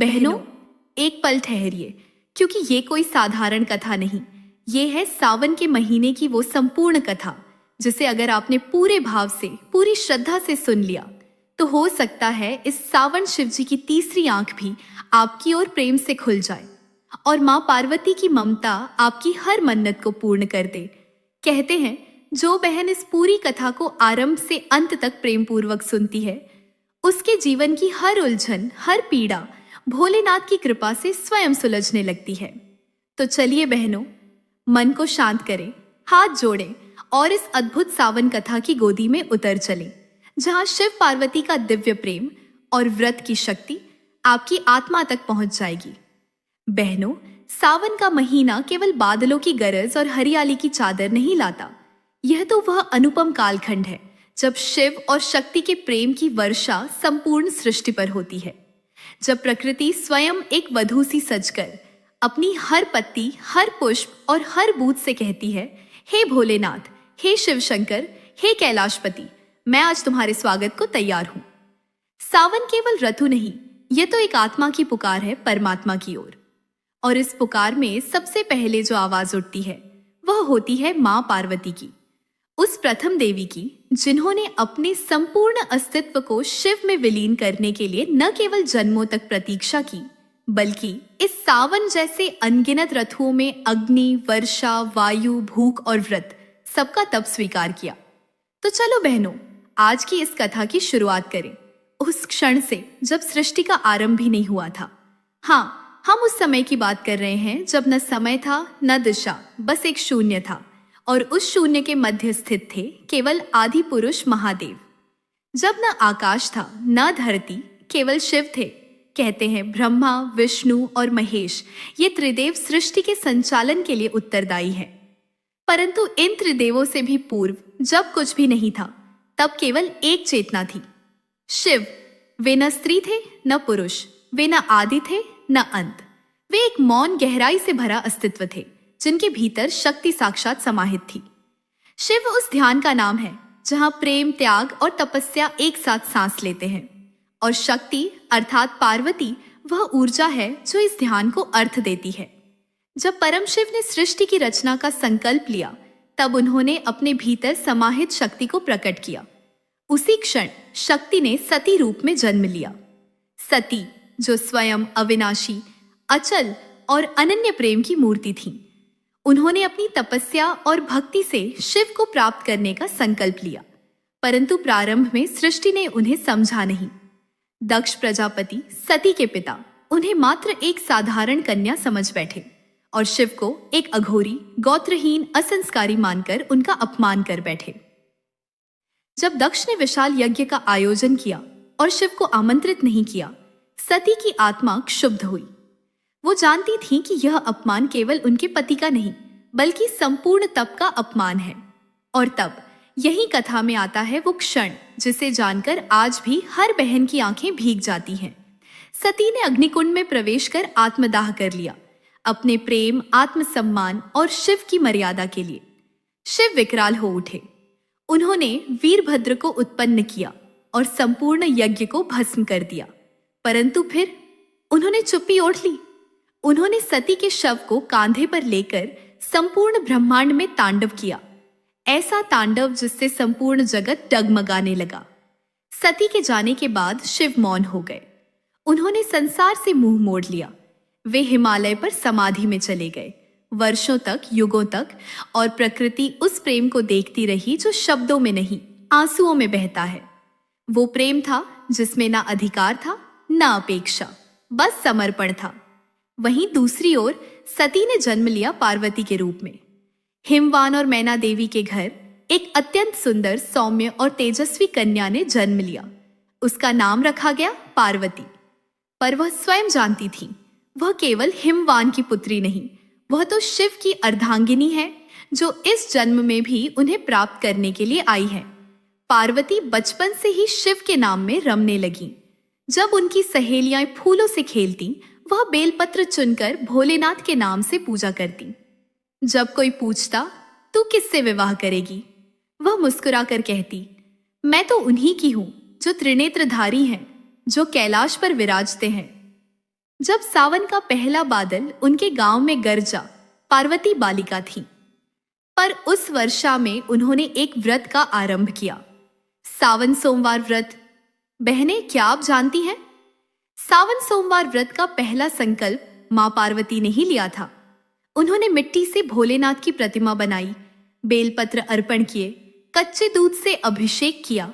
बहनों, एक पल ठहरिए, क्योंकि ये कोई साधारण कथा नहीं। ये है सावन के महीने की वो संपूर्ण कथा जिसे अगर आपने पूरे भाव से, पूरी श्रद्धा से सुन लिया तो हो सकता है इस सावन शिव जी की तीसरी आंख भी आपकी ओर प्रेम से खुल जाए और माँ पार्वती की ममता आपकी हर मन्नत को पूर्ण कर दे। कहते हैं, जो बहन इस पूरी कथा को आरंभ से अंत तक प्रेम पूर्वक सुनती है, उसके जीवन की हर उलझन, हर पीड़ा भोलेनाथ की कृपा से स्वयं सुलझने लगती है। तो चलिए बहनों, मन को शांत करें, हाथ जोड़ें और इस अद्भुत सावन कथा की गोदी में उतर चलें, जहां शिव पार्वती का दिव्य प्रेम और व्रत की शक्ति आपकी आत्मा तक पहुंच जाएगी। बहनों, सावन का महीना केवल बादलों की गरज और हरियाली की चादर नहीं लाता। यह तो वह अनुपम कालखंड है जब शिव और शक्ति के प्रेम की वर्षा संपूर्ण सृष्टि पर होती है। जब प्रकृति स्वयं एक वधू सी सजकर अपनी हर पत्ती, हर पुष्प और हर बूंद से कहती है, हे भोलेनाथ, हे शिव शंकर, हे कैलाशपति, मैं आज तुम्हारे स्वागत को तैयार हूं। सावन केवल ऋतु नहीं, यह तो एक आत्मा की पुकार है परमात्मा की ओर। और इस पुकार में सबसे पहले जो आवाज उठती है वह होती है माँ पार्वती की, उस प्रथम देवी की जिन्होंने अपने संपूर्ण अस्तित्व को शिव में विलीन करने के लिए न केवल जन्मों तक प्रतीक्षा की, बल्कि इस सावन जैसे अनगिनत ऋतुओं में अग्नि, वर्षा, वायु, भूख और व्रत सबका तप स्वीकार किया। तो चलो बहनों, आज की इस कथा की शुरुआत करें उस क्षण से जब सृष्टि का आरंभ भी नहीं हुआ था। हाँ, हम उस समय की बात कर रहे हैं जब न समय था न दिशा, बस एक शून्य था और उस शून्य के मध्य स्थित थे केवल आदि पुरुष महादेव। जब न आकाश था न धरती, केवल शिव थे। कहते हैं ब्रह्मा, विष्णु और महेश ये त्रिदेव सृष्टि के संचालन के लिए उत्तरदायी हैं। परंतु इन त्रिदेवों से भी पूर्व जब कुछ भी नहीं था, तब केवल एक चेतना थी, शिव। वे न स्त्री थे न पुरुष, वे न आदि थे न अंत। वे एक मौन गहराई से भरा अस्तित्व थे जिनके भीतर शक्ति साक्षात समाहित थी। शिव उस ध्यान का नाम है जहां प्रेम, त्याग और तपस्या एक साथ सांस लेते हैं, और शक्ति अर्थात पार्वती वह ऊर्जा है जो इस ध्यान को अर्थ देती है। जब परम शिव ने सृष्टि की रचना का संकल्प लिया, तब उन्होंने अपने भीतर समाहित शक्ति को प्रकट किया। उसी क्षण शक्ति ने सती रूप में जन्म लिया। सती, जो स्वयं अविनाशी, अचल और अनन्य प्रेम की मूर्ति थी, उन्होंने अपनी तपस्या और भक्ति से शिव को प्राप्त करने का संकल्प लिया। परंतु प्रारंभ में सृष्टि ने उन्हें समझा नहीं। दक्ष प्रजापति, सती के पिता, उन्हें मात्र एक साधारण कन्या समझ बैठे और शिव को एक अघोरी, गोत्रहीन, असंस्कारी मानकर उनका अपमान कर बैठे। जब दक्ष ने विशाल यज्ञ का आयोजन किया और शिव को आमंत्रित नहीं किया, सती की आत्मा क्षुब्ध हुई। वो जानती थी कि यह अपमान केवल उनके पति का नहीं, बल्कि संपूर्ण तप का अपमान है। और तब यही कथा में आता है वो क्षण जिसे जानकर आज भी हर बहन की आंखें भीग जाती हैं। सती ने अग्निकुंड में प्रवेश कर आत्मदाह कर लिया, अपने प्रेम, आत्मसम्मान और शिव की मर्यादा के लिए। शिव विकराल हो उठे। उन्होंने वीरभद्र को उत्पन्न किया और संपूर्ण यज्ञ को भस्म कर दिया। परंतु फिर उन्होंने चुप्पी ओढ़ ली। उन्होंने सती के शव को कांधे पर लेकर संपूर्ण ब्रह्मांड में तांडव किया, ऐसा तांडव जिससे संपूर्ण जगत डगमगाने लगा। सती के जाने के बाद शिव मौन हो गए। उन्होंने संसार से मुंह मोड़ लिया। वे हिमालय पर समाधि में चले गए, वर्षों तक, युगों तक, और प्रकृति उस प्रेम को देखती रही जो शब्दों में नहीं, आंसुओं में बहता है। वो प्रेम था जिसमें ना अधिकार था ना अपेक्षा, बस समर्पण था। वहीं दूसरी ओर सती ने जन्म लिया पार्वती के रूप में। हिमवान और मैना देवी के घर एक अत्यंत सुंदर, सौम्य और तेजस्वी कन्या ने जन्म लिया। उसका नाम रखा गया पार्वती। पर वह स्वयं जानती थी वह केवल हिमवान की पुत्री नहीं, वह तो शिव की अर्धांगिनी है जो इस जन्म में भी उन्हें प्राप्त करने के लिए आई है। पार्वती बचपन से ही शिव के नाम में रमने लगी। जब उनकी सहेलियां फूलों से खेलती, वह बेलपत्र चुनकर भोलेनाथ के नाम से पूजा करती। जब कोई पूछता, तू किससे विवाह करेगी, वह मुस्कुराकर कहती, मैं तो उन्हीं की हूं जो त्रिनेत्रधारी हैं, जो कैलाश पर विराजते हैं। जब सावन का पहला बादल उनके गांव में गरजा, पार्वती बालिका थी। पर उस वर्षा में उन्होंने एक व्रत का आरंभ किया, सावन सोमवार व्रत। बहनें, क्या आप जानती हैं? सावन सोमवार व्रत का पहला संकल्प मां पार्वती ने ही लिया था। उन्होंने मिट्टी से भोलेनाथ की प्रतिमा बनाई, बेलपत्र अर्पण किए, कच्चे दूध से अभिषेक किया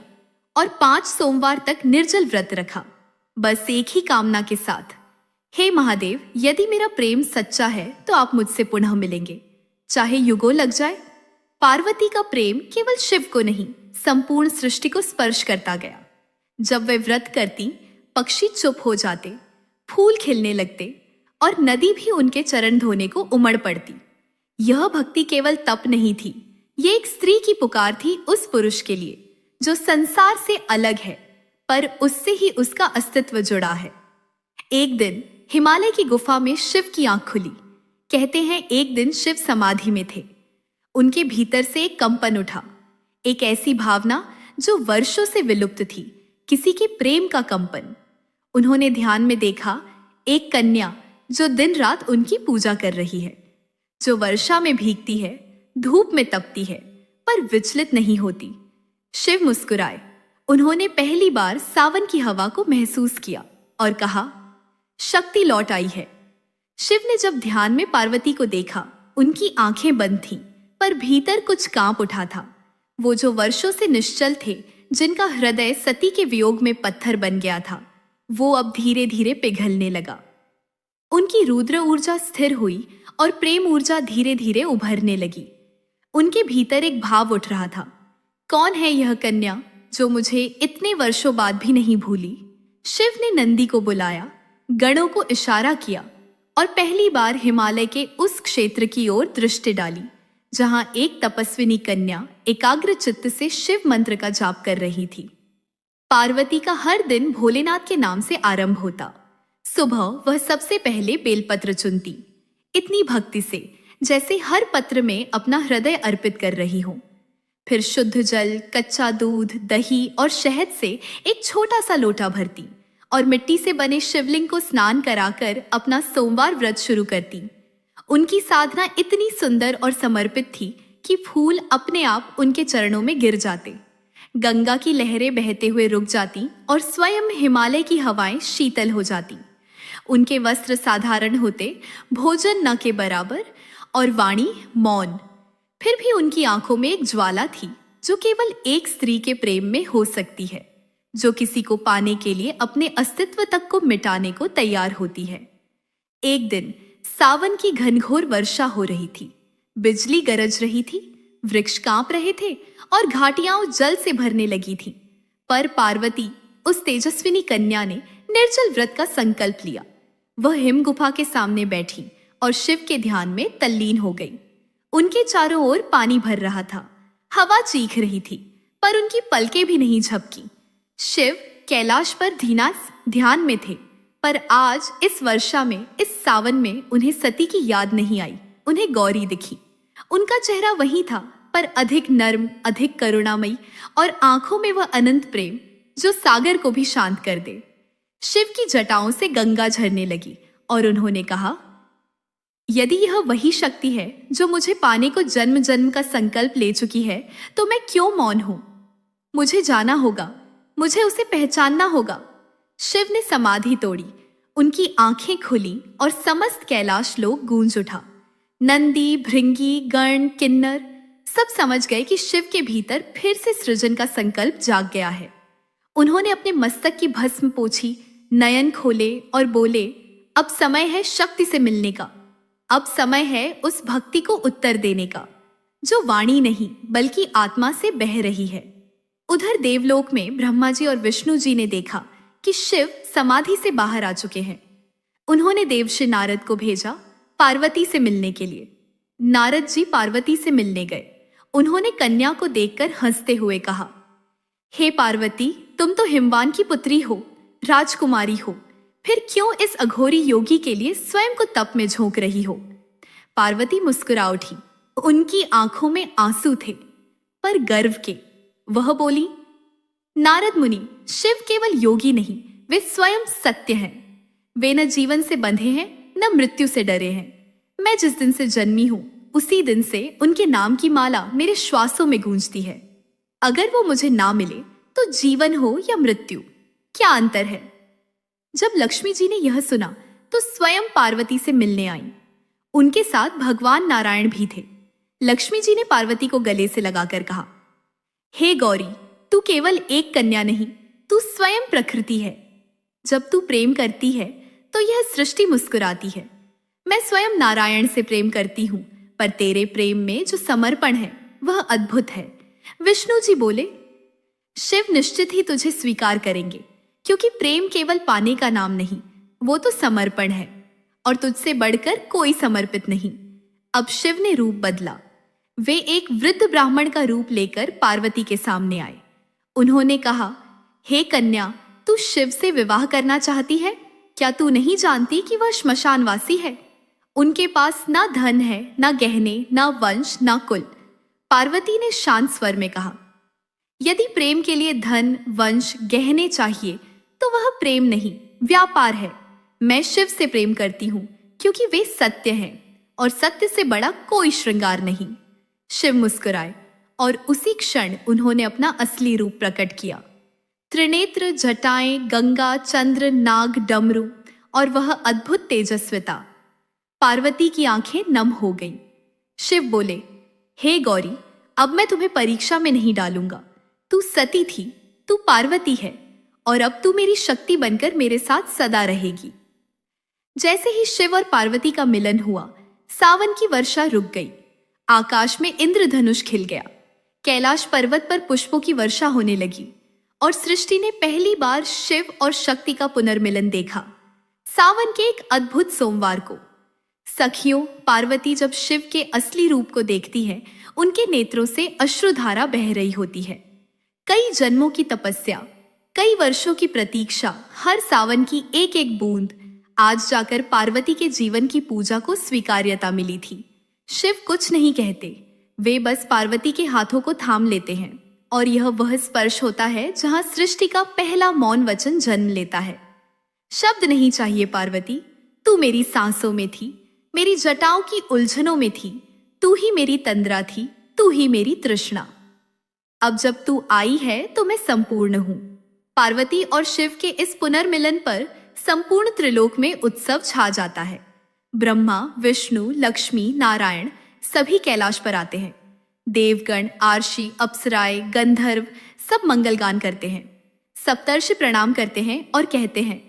और 5 सोमवार तक निर्जल व्रत रखा, बस एक ही कामना के साथ, हे महादेव, यदि मेरा प्रेम सच्चा है तो आप मुझसे पुनः मिलेंगे, चाहे युगों लग जाए। पार्वती का प्रेम केवल शिव को नहीं, संपूर्ण सृष्टि को स्पर्श करता गया। जब वे व्रत करती, पक्षी चुप हो जाते, फूल खिलने लगते और नदी भी उनके चरण धोने को उमड़ पड़ती। यह भक्ति केवल तप नहीं थी, ये एक स्त्री की पुकार थी उस पुरुष के लिए जो संसार से अलग है, पर उससे ही उसका अस्तित्व जुड़ा है। एक दिन हिमालय की गुफा में शिव की आंख खुली। कहते हैं एक दिन शिव समाधि में थे। उनके भीतर से एक कंपन उठा, एक ऐसी भावना जो वर्षों से विलुप्त थी, किसी के प्रेम का कंपन। उन्होंने ध्यान में देखा एक कन्या जो दिन रात उनकी पूजा कर रही है, जो वर्षा में भीगती है, धूप में तपती है, पर विचलित नहीं होती। शिव मुस्कुराए। उन्होंने पहली बार सावन की हवा को महसूस किया और कहा, शक्ति लौट आई है। शिव ने जब ध्यान में पार्वती को देखा, उनकी आंखें बंद थीं, पर भीतर कुछ कांप उठा था। वो जो वर्षों से निश्चल थे, जिनका हृदय सती के वियोग में पत्थर बन गया था, वो अब धीरे धीरे पिघलने लगा। उनकी रुद्र ऊर्जा स्थिर हुई और प्रेम ऊर्जा धीरे धीरे उभरने लगी। उनके भीतर एक भाव उठ रहा था, कौन है यह कन्या जो मुझे इतने वर्षों बाद भी नहीं भूली? शिव ने नंदी को बुलाया, गणों को इशारा किया और पहली बार हिमालय के उस क्षेत्र की ओर दृष्टि डाली जहां एक तपस्विनी कन्या एकाग्र चित्त से शिव मंत्र का जाप कर रही थी। पार्वती का हर दिन भोलेनाथ के नाम से आरंभ होता। सुबह वह सबसे पहले बेलपत्र चुनती, इतनी भक्ति से जैसे हर पत्र में अपना हृदय अर्पित कर रही हो। फिर शुद्ध जल, कच्चा दूध, दही और शहद से एक छोटा सा लोटा भरती और मिट्टी से बने शिवलिंग को स्नान कराकर अपना सोमवार व्रत शुरू करती। उनकी साधना इतनी सुंदर और समर्पित थी कि फूल अपने आप उनके चरणों में गिर जाते, गंगा की लहरें बहते हुए रुक जाती और स्वयं हिमालय की हवाएं शीतल हो जाती। उनके वस्त्र साधारण होते, भोजन न के बराबर और वाणी मौन। फिर भी उनकी आंखों में एक ज्वाला थी जो केवल एक स्त्री के प्रेम में हो सकती है, जो किसी को पाने के लिए अपने अस्तित्व तक को मिटाने को तैयार होती है। एक दिन सावन की घनघोर वर्षा हो रही थी, बिजली गरज रही थी, वृक्ष कांप रहे थे और घाटियां जल से भरने लगी थीं। पर पार्वती, उस तेजस्विनी कन्या ने निर्जल व्रत का संकल्प लिया। वह हिम गुफा के सामने बैठी और शिव के ध्यान में तल्लीन हो गई। उनके चारों ओर पानी भर रहा था, हवा चीख रही थी, पर उनकी पलकें भी नहीं झपकी। शिव कैलाश पर ध्यान में थे, पर आज इस वर्षा में, इस सावन में उन्हें सती की याद नहीं आई, उन्हें गौरी दिखी। उनका चेहरा वही था, पर अधिक नर्म, अधिक करुणामयी और आंखों में वह अनंत प्रेम जो सागर को भी शांत कर दे। शिव की जटाओं से गंगा झरने लगी और उन्होंने कहा, यदि यह वही शक्ति है जो मुझे पाने को जन्म जन्म का संकल्प ले चुकी है, तो मैं क्यों मौन हूं? मुझे जाना होगा, मुझे उसे पहचानना होगा। शिव ने समाधि तोड़ी, उनकी आंखें खुली और समस्त कैलाश लोक गूंज उठा। नंदी, भृंगी, गण, किन्नर सब समझ गए कि शिव के भीतर फिर से सृजन का संकल्प जाग गया है। उन्होंने अपने मस्तक की भस्म पोंछी, नयन खोले और बोले, अब समय है शक्ति से मिलने का, अब समय है उस भक्ति को उत्तर देने का जो वाणी नहीं बल्कि आत्मा से बह रही है। उधर देवलोक में ब्रह्मा जी और विष्णु जी ने देखा कि शिव समाधि से बाहर आ चुके हैं। उन्होंने देवश्री नारद को भेजा पार्वती से मिलने के लिए। नारद जी पार्वती से मिलने गए। उन्होंने कन्या को देखकर हंसते हुए कहा, हे पार्वती, तुम तो हिमवान की पुत्री हो, राजकुमारी हो, फिर क्यों इस अघोरी योगी के लिए स्वयं को तप में झोंक रही हो? पार्वती मुस्कुरा उठी। उनकी आंखों में आंसू थे, पर गर्व के। वह बोली, नारद मुनि, शिव केवल योगी नहीं, वे स्वयं सत्य हैं। वे न जीवन से बंधे हैं न मृत्यु से डरे हैं। मैं जिस दिन से जन्मी हूं उसी दिन से उनके नाम की माला मेरे श्वासों में गूंजती है। अगर वो मुझे ना मिले तो जीवन हो या मृत्यु, क्या अंतर है? जब लक्ष्मी जी ने यह सुना तो स्वयं पार्वती से मिलने आई। उनके साथ भगवान नारायण भी थे। लक्ष्मी जी ने पार्वती को गले से लगाकर कहा, हे गौरी, तू केवल एक कन्या नहीं, तू स्वयं प्रकृति है। जब तू प्रेम करती है तो यह सृष्टि मुस्कुराती है। मैं स्वयं नारायण से प्रेम करती हूं, पर तेरे प्रेम में जो समर्पण है वह अद्भुत है। विष्णु जी बोले, शिव निश्चित ही तुझे स्वीकार करेंगे, क्योंकि प्रेम केवल पाने का नाम नहीं, वो तो समर्पण है, और तुझसे बढ़कर कोई समर्पित नहीं। अब शिव ने रूप बदला। वे एक वृद्ध ब्राह्मण का रूप लेकर पार्वती के सामने आए। उन्होंने कहा, हे कन्या, तू शिव से विवाह करना चाहती है? क्या तू नहीं जानती कि वह श्मशानवासी है? उनके पास ना धन है, ना गहने, ना वंश, ना कुल। पार्वती ने शांत स्वर में कहा, यदि प्रेम के लिए धन, वंश, गहने चाहिए तो वह प्रेम नहीं, व्यापार है। मैं शिव से प्रेम करती हूं, क्योंकि वे सत्य हैं, और सत्य से बड़ा कोई श्रृंगार नहीं। शिव मुस्कुराए और उसी क्षण उन्होंने अपना असली रूप प्रकट किया। त्रिनेत्र, जटाएं, गंगा, चंद्र, नाग, डमरू और वह अद्भुत तेजस्विता। पार्वती की आंखें नम हो गईं। शिव बोले, हे गौरी, अब मैं तुम्हें परीक्षा में नहीं डालूंगा। तू सती थी, तू पार्वती है, और अब तू मेरी शक्ति बनकर मेरे साथ सदा रहेगी। जैसे ही शिव और पार्वती का मिलन हुआ, सावन की वर्षा रुक गई। आकाश में इंद्रधनुष खिल गया। कैलाश पर्वत पर पुष्पों की वर्षा होने लगी, और सृष्टि ने पहली बार शिव और शक्ति का पुनर्मिलन देखा। सावन के एक अद्भुत सोमवार को सखियों, पार्वती जब शिव के असली रूप को देखती है, उनके नेत्रों से अश्रुधारा बह रही होती है। कई जन्मों की तपस्या, कई वर्षों की प्रतीक्षा, हर सावन की एक एक बूंद, आज जाकर पार्वती के जीवन की पूजा को स्वीकार्यता मिली थी। शिव कुछ नहीं कहते, वे बस पार्वती के हाथों को थाम लेते हैं, और यह वह स्पर्श होता है जहां सृष्टि का पहला मौन वचन जन्म लेता है। शब्द नहीं चाहिए पार्वती, तू मेरी सांसों में थी, मेरी जटाओं की उलझनों में थी, तू ही मेरी तंद्रा थी, तू ही मेरी तृष्णा। अब जब तू आई है तो मैं संपूर्ण हूं। पार्वती और शिव के इस पुनर्मिलन पर संपूर्ण त्रिलोक में उत्सव छा जाता है। ब्रह्मा, विष्णु, लक्ष्मी, नारायण सभी कैलाश पर आते हैं। देवगण, आर्षि, अप्सराएं, गंधर्व सब मंगलगान करते हैं। सप्तर्षि प्रणाम करते हैं और कहते हैं,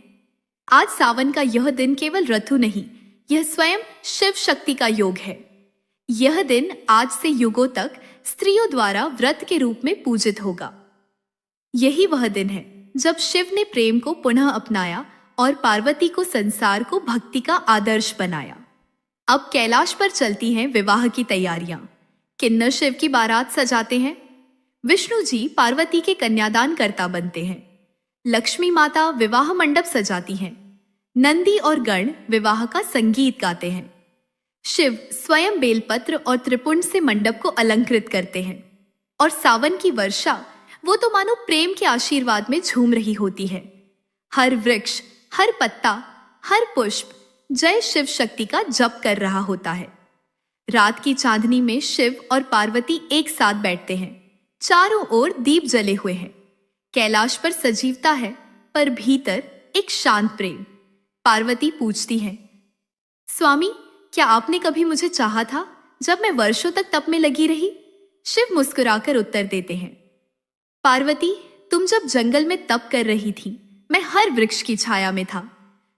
आज सावन का यह दिन केवल ऋतु नहीं, यह स्वयं शिव शक्ति का योग है। यह दिन आज से युगों तक स्त्रियों द्वारा व्रत के रूप में पूजित होगा। यही वह दिन है जब शिव ने प्रेम को पुनः अपनाया और पार्वती को संसार को भक्ति का आदर्श बनाया। अब कैलाश पर चलती हैं विवाह की तैयारियां। किन्नर शिव की बारात सजाते हैं। विष्णु जी पार्वती के कन्यादान कर्ता बनते हैं। लक्ष्मी माता विवाह मंडप सजाती हैं। नंदी और गण विवाह का संगीत गाते हैं। शिव स्वयं बेलपत्र और त्रिपुंड से मंडप को अलंकृत करते हैं। और सावन की वर्षा, वो तो मानो प्रेम के आशीर्वाद में झूम रही होती है। हर वृक्ष, हर पत्ता, हर पुष्प जय शिव शक्ति का जप कर रहा होता है। रात की चांदनी में शिव और पार्वती एक साथ बैठते हैं। चारों ओर दीप जले हुए हैं। कैलाश पर सजीवता है, पर भीतर एक शांत प्रेम। पार्वती पूछती है, स्वामी, क्या आपने कभी मुझे चाहा था जब मैं वर्षों तक तप में लगी रही? शिव मुस्कुराकर उत्तर देते हैं, पार्वती, तुम जब जंगल में तप कर रही थी, मैं हर वृक्ष की छाया में था।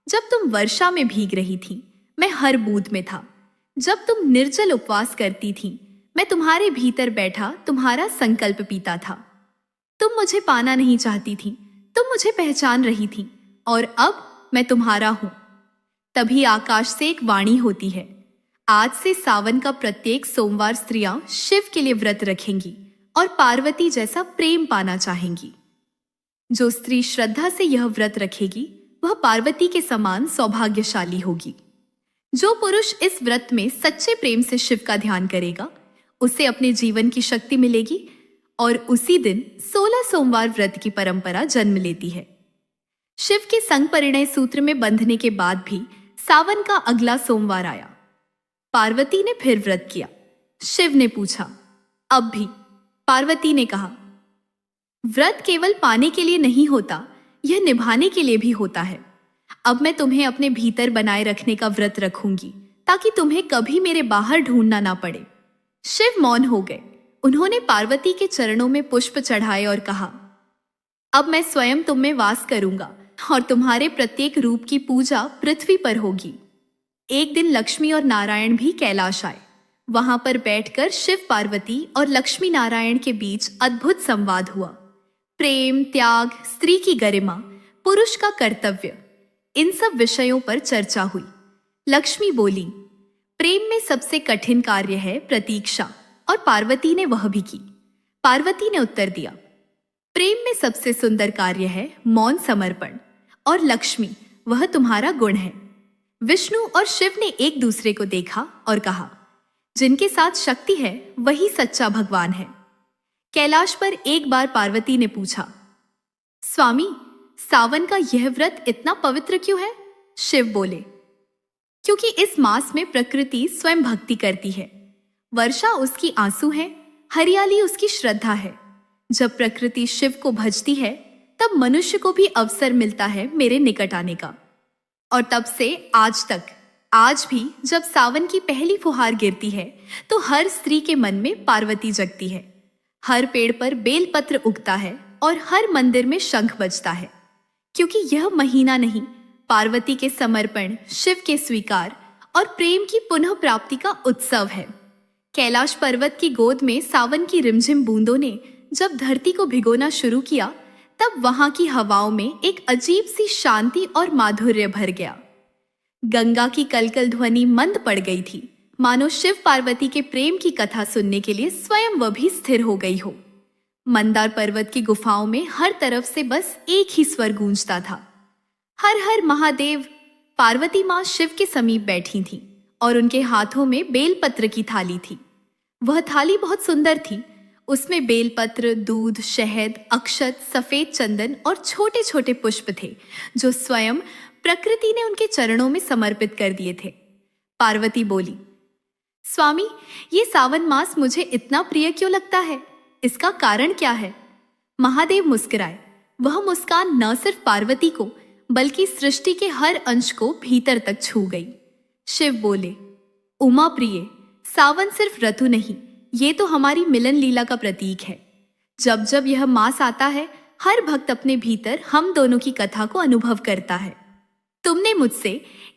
जब तुम वर्षा में भीग रही थी, मैं हर बूंद में था। जब तुम निर्जल उपवास करती थी, मैं तुम्हारे भीतर बैठा तुम्हारा संकल्प पीता था। तुम मुझे पाना नहीं चाहती थी, तुम मुझे पहचान रही थी, और अब मैं तुम्हारा हूं। तभी आकाश से एक वाणी होती है, आज से सावन का प्रत्येक सोमवार स्त्रियां शिव के लिए व्रत रखेंगी और पार्वती जैसा प्रेम पाना चाहेंगी। जो स्त्री श्रद्धा से यह व्रत रखेगी, वह पार्वती के समान सौभाग्यशाली होगी। जो पुरुष इस व्रत में सच्चे प्रेम से शिव का ध्यान करेगा, उसे अपने जीवन की शक्ति मिलेगी, और उसी दिन 16 सोमवार व्रत की परंपरा जन्म लेती है। शिव के संग परिणय सूत्र में बंधने के बाद भी सावन का अगला सोमवार आया। पार्वती ने फिर व्रत किया। शिव ने पूछा, अब भी? पार्वती ने कहा, व्रत केवल पाने के लिए नहीं होता, यह निभाने के लिए भी होता है। अब मैं तुम्हें अपने भीतर बनाए रखने का व्रत रखूंगी, ताकि तुम्हें कभी मेरे बाहर ढूंढना ना पड़े। शिव मौन हो गए। उन्होंने पार्वती के चरणों में पुष्प चढ़ाए और कहा, अब मैं स्वयं तुम में वास करूंगा और तुम्हारे प्रत्येक रूप की पूजा पृथ्वी पर होगी। एक दिन लक्ष्मी और नारायण भी कैलाश आए। वहां पर बैठकर शिव पार्वती और लक्ष्मी नारायण के बीच अद्भुत संवाद हुआ। प्रेम, त्याग, स्त्री की गरिमा, पुरुष का कर्तव्य, इन सब विषयों पर चर्चा हुई। लक्ष्मी बोली, प्रेम में सबसे कठिन कार्य है प्रतीक्षा, और पार्वती ने वह भी की। पार्वती ने उत्तर दिया, प्रेम में सबसे सुंदर कार्य है मौन समर्पण, और लक्ष्मी, वह तुम्हारा गुण है। विष्णु और शिव ने एक दूसरे को देखा और कहा, जिनके साथ शक्ति है वही सच्चा भगवान है। कैलाश पर एक बार पार्वती ने पूछा, स्वामी, सावन का यह व्रत इतना पवित्र क्यों है? शिव बोले, क्योंकि इस मास में प्रकृति स्वयं भक्ति करती है। वर्षा उसकी आंसू है, हरियाली उसकी श्रद्धा है। जब प्रकृति शिव को भजती है, तब मनुष्य को भी अवसर मिलता है मेरे निकट आने का। और तब से आज तक, आज भी जब सावन की पहली फुहार गिरती है, तो हर स्त्री के मन में पार्वती जगती है। हर पेड़ पर बेलपत्र उगता है और हर मंदिर में शंख बजता है, क्योंकि यह महीना नहीं, पार्वती के समर्पण, शिव के स्वीकार और प्रेम की पुनः प्राप्ति का उत्सव है। कैलाश पर्वत की गोद में सावन की रिमझिम बूंदों ने जब धरती को भिगोना शुरू किया, तब वहां की हवाओं में एक अजीब सी शांति और माधुर्य भर गया। गंगा की कलकल ध्वनि मंद पड़ गई थी, मानो शिव पार्वती के प्रेम की कथा सुनने के लिए स्वयं वह भी स्थिर हो गई हो। मंदार पर्वत की गुफाओं में हर तरफ से बस एक ही स्वर गूंजता था, हर हर महादेव। पार्वती माँ शिव के समीप बैठी थी और उनके हाथों में बेलपत्र की थाली थी। वह थाली बहुत सुंदर थी। उसमें बेलपत्र, दूध, शहद, अक्षत, सफेद चंदन और छोटे छोटे पुष्प थे, जो स्वयं प्रकृति ने उनके चरणों में समर्पित कर दिए थे। पार्वती बोली, स्वामी, ये सावन मास मुझे इतना प्रिय क्यों लगता है? इसका कारण क्या है? महादेव मुस्कुराए। वह मुस्कान न सिर्फ पार्वती को, बल्कि सृष्टि के हर अंश को भीतर तक छू गई। शिव बोले, उमा प्रिय, सावन सिर्फ ऋतु नहीं, ये तो हमारी मिलन लीला का प्रतीक है। जब जब यह मास आता है, हर भक्त अपने भीतर हम दोनों की कथा को अनुभव करता है। तुमने मुझसे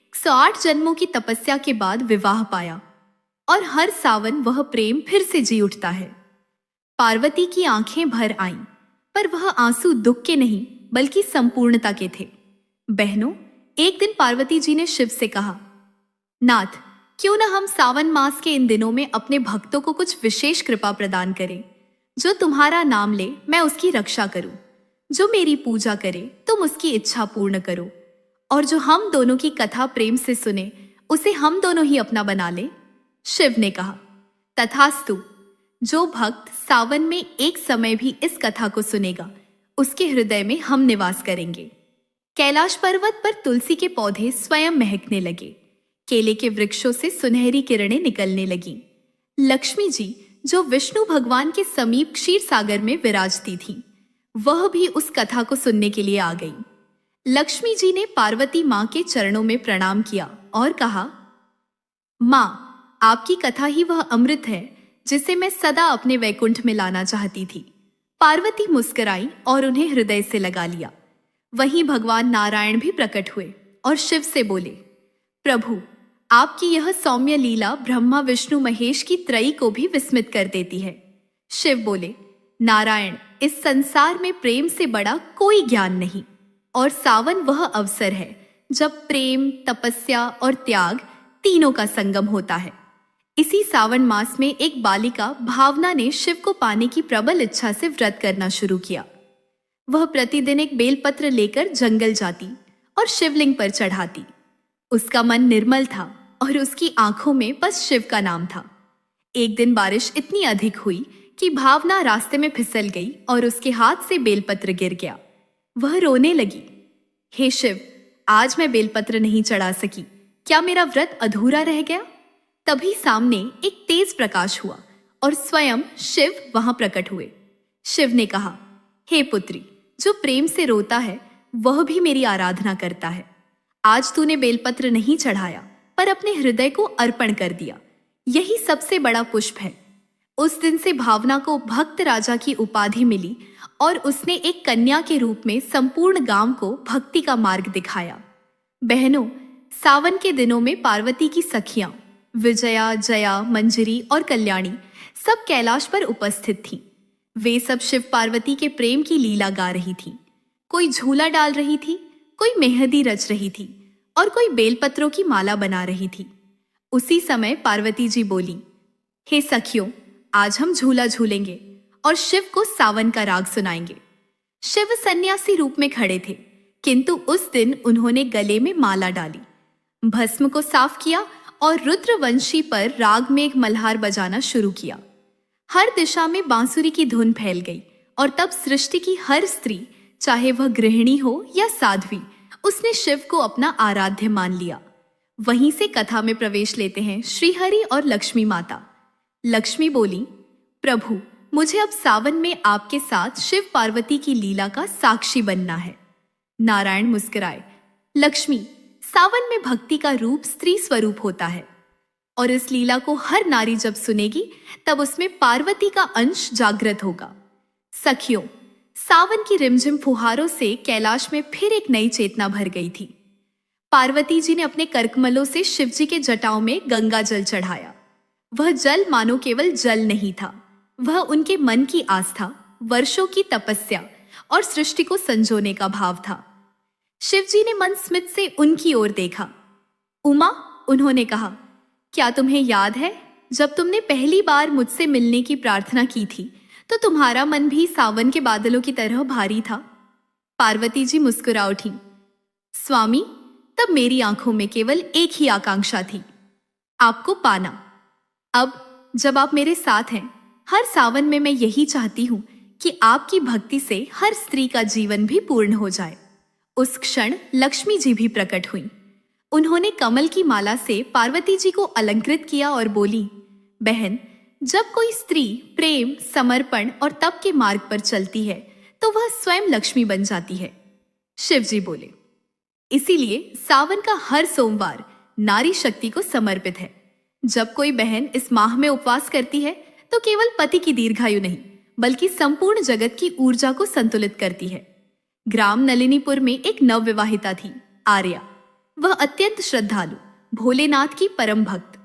108 जन्मों की तपस्या के बाद विवाह पाया, और हर सावन वह प्रेम फिर से जी उठता है। पार्वती की आंखें भर आईं, पर वह आंसू दुख के नहीं, बल्कि संपूर्णता के थे। बहनों, एक दिन पार्वती जी ने शिव से कहा, नाथ, क्यों न हम सावन मास के इन दिनों में अपने भक्तों को कुछ विशेष कृपा प्रदान करें। जो तुम्हारा नाम ले, मैं उसकी रक्षा करूं। जो मेरी पूजा करे, तुम उसकी इच्छा पूर्ण करो। और जो हम दोनों की कथा प्रेम से सुने, उसे हम दोनों ही अपना बना ले। शिव ने कहा, तथास्तु। जो भक्त सावन में एक समय भी इस कथा को सुनेगा, उसके हृदय में हम निवास करेंगे। कैलाश पर्वत पर तुलसी के पौधे स्वयं महकने लगे। केले के वृक्षों से सुनहरी किरणें निकलने लगीं। लक्ष्मी जी, जो विष्णु भगवान के समीप क्षीर सागर में विराजती थी, वह भी उस कथा को सुनने के लिए आ गई। लक्ष्मी जी ने पार्वती माँ के चरणों में प्रणाम किया और कहा, माँ, आपकी कथा ही वह अमृत है जिसे मैं सदा अपने वैकुंठ में लाना चाहती थी। पार्वती मुस्कुराई और उन्हें हृदय से लगा लिया। वहीं भगवान नारायण भी प्रकट हुए और शिव से बोले, प्रभु, आपकी यह सौम्य लीला ब्रह्मा, विष्णु, महेश की त्रयी को भी विस्मित कर देती है। शिव बोले, नारायण, इस संसार में प्रेम से बड़ा कोई ज्ञान नहीं, और सावन वह अवसर है जब प्रेम, तपस्या और त्याग तीनों का संगम होता है। इसी सावन मास में एक बालिका भावना ने शिव को पाने की प्रबल इच्छा से व्रत करना शुरू किया। वह प्रतिदिन एक बेलपत्र लेकर जंगल जाती और शिवलिंग पर चढ़ाती। उसका मन निर्मल था और उसकी आंखों में बस शिव का नाम था। एक दिन बारिश इतनी अधिक हुई कि भावना रास्ते में फिसल गई और उसके हाथ से बेलपत्र गिर गया। वह रोने लगी, हे शिव, आज मैं बेलपत्र नहीं चढ़ा सकी, क्या मेरा व्रत अधूरा रह गया? तभी सामने एक तेज प्रकाश हुआ और स्वयं शिव वहां प्रकट हुए। शिव ने कहा, हे पुत्री, जो प्रेम से रोता है वह भी मेरी आराधना करता है। आज तूने बेलपत्र नहीं चढ़ाया पर अपने हृदय को अर्पण कर दिया, यही सबसे बड़ा पुष्प है। उस दिन से भावना को भक्त राजा की उपाधि मिली और उसने एक कन्या के रूप में संपूर्ण गांव को भक्ति का मार्ग दिखाया। बहनों, सावन के दिनों में पार्वती की सखियां विजया, जया, मंजरी और कल्याणी सब कैलाश पर उपस्थित थीं। वे सब शिव पार्वती के प्रेम की लीला गा रही थीं। कोई झूला डाल रही थी, कोई मेहंदी रच रही थी और कोई बेलपत्रों की माला बना रही थी। उसी समय पार्वती जी बोली, हे सखियों, आज हम झूला झूलेंगे और शिव को सावन का राग सुनाएंगे। शिव सन्यासी रूप में खड़े थे, किंतु उस दिन उन्होंने गले में माला डाली, भस्म को साफ किया और रुद्रवंशी पर राग मेघ मल्हार बजाना शुरू किया। हर दिशा में बांसुरी की धुन फैल गई और तब सृष्टि की हर स्त्री, चाहे वह गृहिणी हो या साध्वी, उसने शिव को अपना आराध्य मान लिया। वहीं से कथा में प्रवेश लेते हैं श्रीहरि और लक्ष्मी माता। लक्ष्मी बोली, प्रभु, मुझे अब सावन में आपके साथ शिव पार्वती की लीला का साक्षी बनना है। नारायण मुस्कुराए, लक्ष्मी, सावन में भक्ति का रूप स्त्री स्वरूप होता है और इस लीला को हर नारी जब सुनेगी तब उसमें पार्वती का अंश जागृत होगा। सखियों, सावन की रिमझिम फुहारों से कैलाश में फिर एक नई चेतना भर गई थी। पार्वती जी ने अपने करकमलों से शिवजी के जटाओं में गंगा जल चढ़ाया। वह जल मानो केवल जल नहीं था, वह उनके मन की आस्था, वर्षों की तपस्या और सृष्टि को संजोने का भाव था। शिवजी ने मन स्मित से उनकी ओर देखा। उमा, उन्होंने कहा, क्या तुम्हें याद है जब तुमने पहली बार मुझसे मिलने की प्रार्थना की थी तो तुम्हारा मन भी सावन के बादलों की तरह भारी था? पार्वती जी मुस्कुरा उठी। स्वामी, तब मेरी आंखों में केवल एक ही आकांक्षा थी, आपको पाना। अब जब आप मेरे साथ हैं, हर सावन में मैं यही चाहती हूं कि आपकी भक्ति से हर स्त्री का जीवन भी पूर्ण हो जाए। उस क्षण लक्ष्मी जी भी प्रकट हुई। उन्होंने कमल की माला से पार्वती जी को अलंकृत किया और बोली, बहन, जब कोई स्त्री प्रेम, समर्पण और तप के मार्ग पर चलती है तो वह स्वयं लक्ष्मी बन जाती है। शिव जी बोले, इसीलिए सावन का हर सोमवार नारी शक्ति को समर्पित है। जब कोई बहन इस माह में उपवास करती है तो केवल पति की दीर्घायु नहीं बल्कि संपूर्ण जगत की ऊर्जा को संतुलित करती है। ग्राम नलिनीपुर में एक नवविवाहिता थी, आर्या। वह अत्यंत श्रद्धालु, भोलेनाथ की परम भक्त।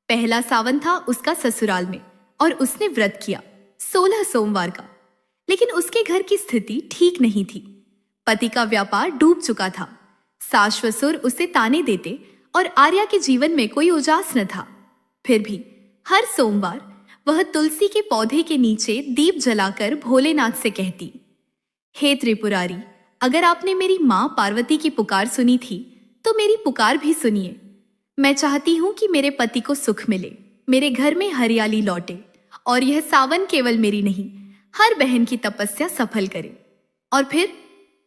पहला सावन था उसका ससुराल में और उसने व्रत किया 16 सोमवार का। लेकिन उसके घर की स्थिति ठीक नहीं थी। पति का व्यापार डूब चुका था, सास ससुर उसे ताने देते और आर्या के जीवन में कोई उजास न था। फिर भी हर सोमवार वह तुलसी के पौधे के नीचे दीप जलाकर भोलेनाथ से कहती, हे त्रिपुरारी, अगर आपने मेरी मां पार्वती की पुकार सुनी थी तो मेरी पुकार भी सुनिए। मैं चाहती हूं कि मेरे पति को सुख मिले, मेरे घर में हरियाली लौटे और यह सावन केवल मेरी नहीं, हर बहन की तपस्या सफल करे। और फिर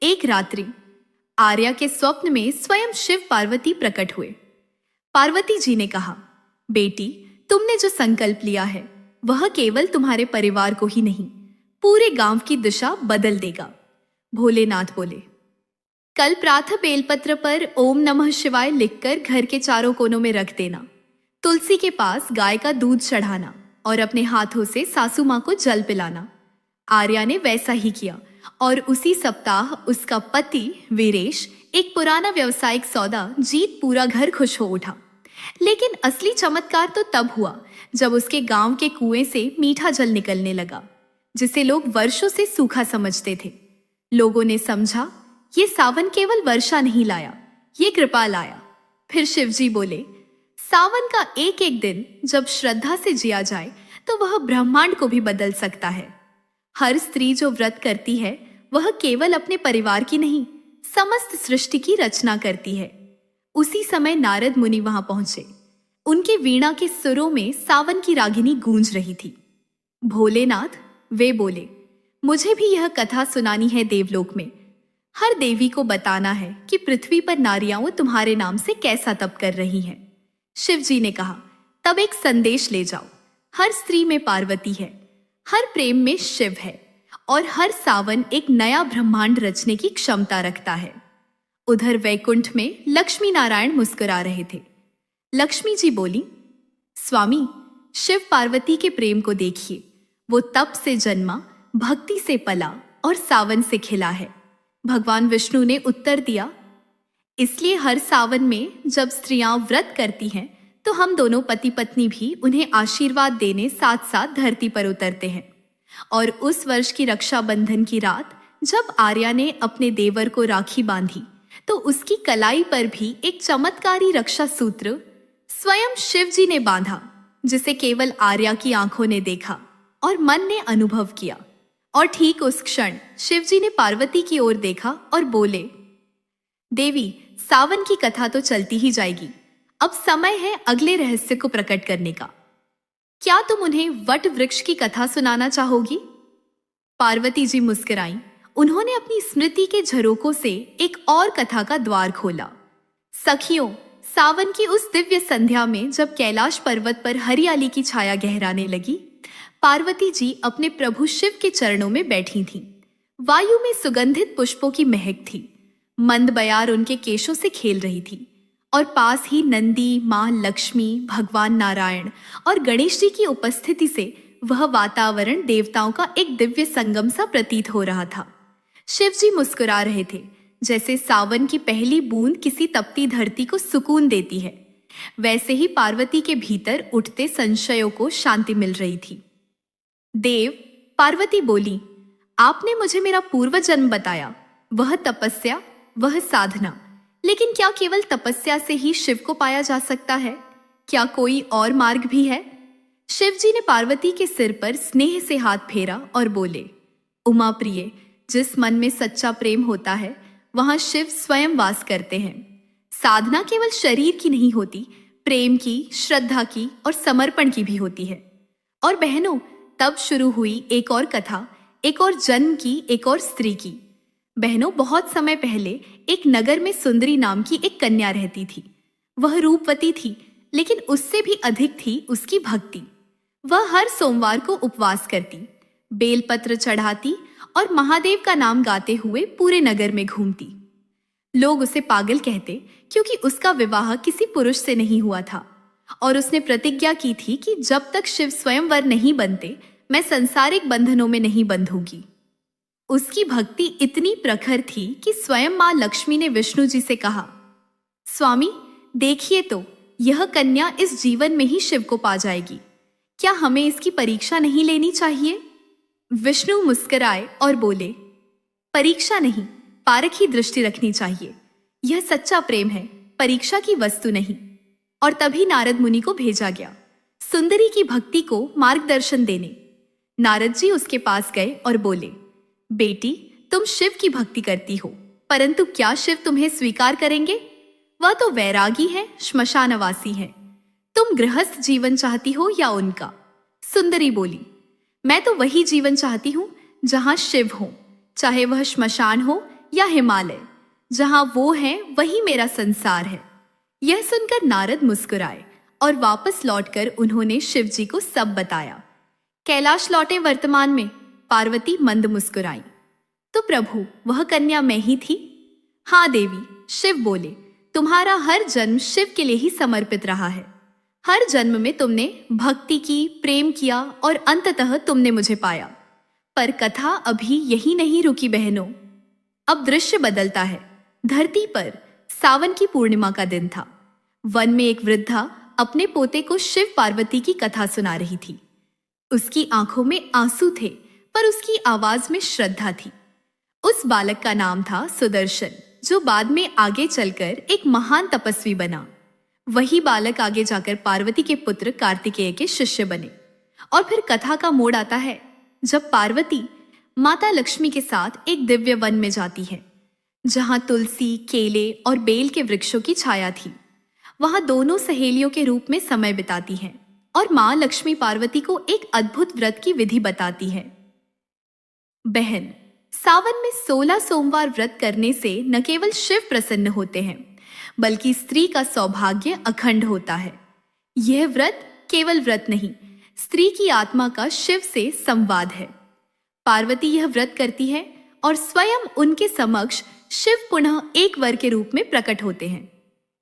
एक रात्रि आर्या के स्वप्न में स्वयं शिव पार्वती प्रकट हुए। पार्वती जी ने कहा, बेटी, तुमने जो संकल्प लिया है वह केवल तुम्हारे परिवार को ही नहीं, पूरे गांव की दिशा बदल देगा। भोलेनाथ बोले, कल प्रातः बेलपत्र पर ओम नमः शिवाय लिखकर घर के चारों कोनों में रख देना। तुलसी के पास गाय का दूध चढ़ाना और अपने हाथों से सासू मां को जल पिलाना। आर्या ने वैसा ही किया और उसी सप्ताह उसका पति वीरेश एक पुराना व्यवसायिक सौदा जीत पूरा घर खुश हो उठा। लेकिन असली चमत्कार तो तब हुआ जब उसके गांव के कुएं से मीठा जल निकलने लगा, जिसे लोग वर्षों से सूखा समझते थे। लोगों ने समझा ये सावन केवल वर्षा नहीं लाया, ये कृपा लाया। फिर शिवजी बोले, सावन का एक एक दिन जब श्रद्धा से जिया जाए तो वह ब्रह्मांड को भी बदल सकता है। हर स्त्री जो व्रत करती है वह केवल अपने परिवार की नहीं, समस्त सृष्टि की रचना करती है। उसी समय नारद मुनि वहां पहुंचे। उनके वीणा के सुरों में सावन की रागिनी गूंज रही थी। भोलेनाथ, वे बोले, मुझे भी यह कथा सुनानी है देवलोक में। हर देवी को बताना है कि पृथ्वी पर नारियां वो तुम्हारे नाम से कैसा तप कर रही हैं। शिव जी ने कहा, तब एक संदेश ले जाओ। हर स्त्री में पार्वती है, हर प्रेम में शिव है और हर सावन एक नया ब्रह्मांड रचने की क्षमता रखता है। उधर वैकुंठ में लक्ष्मी नारायण मुस्कुरा रहे थे। लक्ष्मी जी बोली, स्वामी, शिव पार्वती के प्रेम को देखिए। वो तप से जन्मा, भक्ति से पला और सावन से खिला है। भगवान विष्णु ने उत्तर दिया, इसलिए हर सावन में जब स्त्रियां व्रत करती हैं तो हम दोनों पति पत्नी भी उन्हें आशीर्वाद देने साथ साथ धरती पर उतरते हैं। और उस वर्ष की रक्षाबंधन की रात जब आर्या ने अपने देवर को राखी बांधी तो उसकी कलाई पर भी एक चमत्कारी रक्षा सूत्र स्वयं शिव जी ने बांधा, जिसे केवल आर्या की आंखों ने देखा और मन ने अनुभव किया। और ठीक उस क्षण शिव जी ने पार्वती की ओर देखा और बोले, देवी, सावन की कथा तो चलती ही जाएगी, अब समय है अगले रहस्य को प्रकट करने का। क्या तुम उन्हें वट वृक्ष की कथा सुनाना चाहोगी? पार्वती जी मुस्कुराईं। उन्होंने अपनी स्मृति के झरोकों से एक और कथा का द्वार खोला। सखियों, सावन की उस दिव्य संध्या में जब कैलाश पर्वत पर हरियाली की छाया गहराने लगी, पार्वती जी अपने प्रभु शिव के चरणों में बैठी थीं। वायु में सुगंधित पुष्पों की महक थी। मंद बयार उनके केशों से खेल रही थी और पास ही नंदी, मां लक्ष्मी, भगवान नारायण और गणेश जी की उपस्थिति से वह वातावरण देवताओं का एक दिव्य संगम सा प्रतीत हो रहा था। शिव जी मुस्कुरा रहे थे, जैसे सावन की पहली बूंद किसी तपती धरती को सुकून देती है, वैसे ही पार्वती के भीतर उठते संशयों को शांति मिल रही थी। देव, पार्वती बोली, आपने मुझे मेरा पूर्व जन्म बताया, वह तपस्या, वह साधना, लेकिन क्या केवल तपस्या से ही शिव को पाया जा सकता है? क्या कोई और मार्ग भी है? शिव जी ने पार्वती के सिर पर स्नेह से हाथ फेरा और बोले, उमा प्रिय, जिस मन में सच्चा प्रेम होता है वहां शिव स्वयं वास करते हैं। साधना केवल शरीर की नहीं होती, प्रेम की, श्रद्धा की और समर्पण की भी होती है। और बहनों, तब शुरू हुई एक और कथा, एक और जन्म की, एक और स्त्री की। बहनों, बहुत समय पहले एक नगर में सुंदरी नाम की एक कन्या रहती थी। वह रूपवती थी, लेकिन उससे भी अधिक थी उसकी भक्ति। वह हर सोमवार को उपवास करती, बेलपत्र चढ़ाती और महादेव का नाम गाते हुए पूरे नगर में घूमती। लोग उसे पागल कहते, क्योंकि उसका विवाह किसी पुरुष से नहीं हुआ था और उसने प्रतिज्ञा की थी कि जब तक शिव स्वयंवर नहीं बनते मैं संसारिक बंधनों में नहीं बंधूंगी। उसकी भक्ति इतनी प्रखर थी कि स्वयं मां लक्ष्मी ने विष्णु जी से कहा, स्वामी, देखिए तो यह कन्या इस जीवन में ही शिव को पा जाएगी, क्या हमें इसकी परीक्षा नहीं लेनी चाहिए? विष्णु मुस्कुराए और बोले, परीक्षा नहीं, पारखी दृष्टि रखनी चाहिए। यह सच्चा प्रेम है, परीक्षा की वस्तु नहीं। और तभी नारद मुनि को भेजा गया सुंदरी की भक्ति को मार्गदर्शन देने। नारद जी उसके पास गए और बोले, बेटी, तुम शिव की भक्ति करती हो, परंतु क्या शिव तुम्हें स्वीकार करेंगे? वह तो वैरागी है, श्मशानवासी है। तुम गृहस्थ जीवन चाहती हो या उनका? सुंदरी बोली, मैं तो वही जीवन चाहती हूं जहां शिव हो, चाहे वह श्मशान हो या हिमालय। जहां वो है वही मेरा संसार है। यह सुनकर नारद मुस्कुराए और वापस लौटकर उन्होंने शिव जी को सब बताया। कैलाश लौटे वर्तमान में पार्वती मंद मुस्कुराई, तो प्रभु, वह कन्या मैं ही थी? हाँ देवी, शिव बोले, तुम्हारा हर जन्म शिव के लिए ही समर्पित रहा है। हर जन्म में तुमने भक्ति की, प्रेम किया और अंततः तुमने मुझे पाया। पर कथा अभी यही नहीं रुकी बहनों। अब दृश्य बदलता है। धरती पर सावन की पूर्णिमा का दिन था। वन में एक वृद्धा अपने पोते को शिव पार्वती की कथा सुना रही थी। उसकी आंखों में आंसू थे, पर उसकी आवाज में श्रद्धा थी। उस बालक का नाम था सुदर्शन, जो बाद में आगे चलकर एक महान तपस्वी बना। वही बालक आगे जाकर पार्वती के पुत्र कार्तिकेय के शिष्य बने। और फिर कथा का मोड़ आता है जब पार्वती माता लक्ष्मी के साथ एक दिव्य वन में जाती है, जहां तुलसी, केले और बेल के वृक्षों की छाया थी। वहां दोनों सहेलियों के रूप में समय बिताती हैं और मां लक्ष्मी पार्वती को एक अद्भुत व्रत की विधि बताती है। बहन, सावन में 16 सोमवार व्रत करने से न केवल शिव प्रसन्न होते हैं, बल्कि स्त्री का सौभाग्य अखंड होता है। यह व्रत केवल व्रत नहीं, स्त्री की आत्मा का शिव से संवाद है। पार्वती यह व्रत करती है और स्वयं उनके समक्ष शिव पुनः एक वर के रूप में प्रकट होते हैं।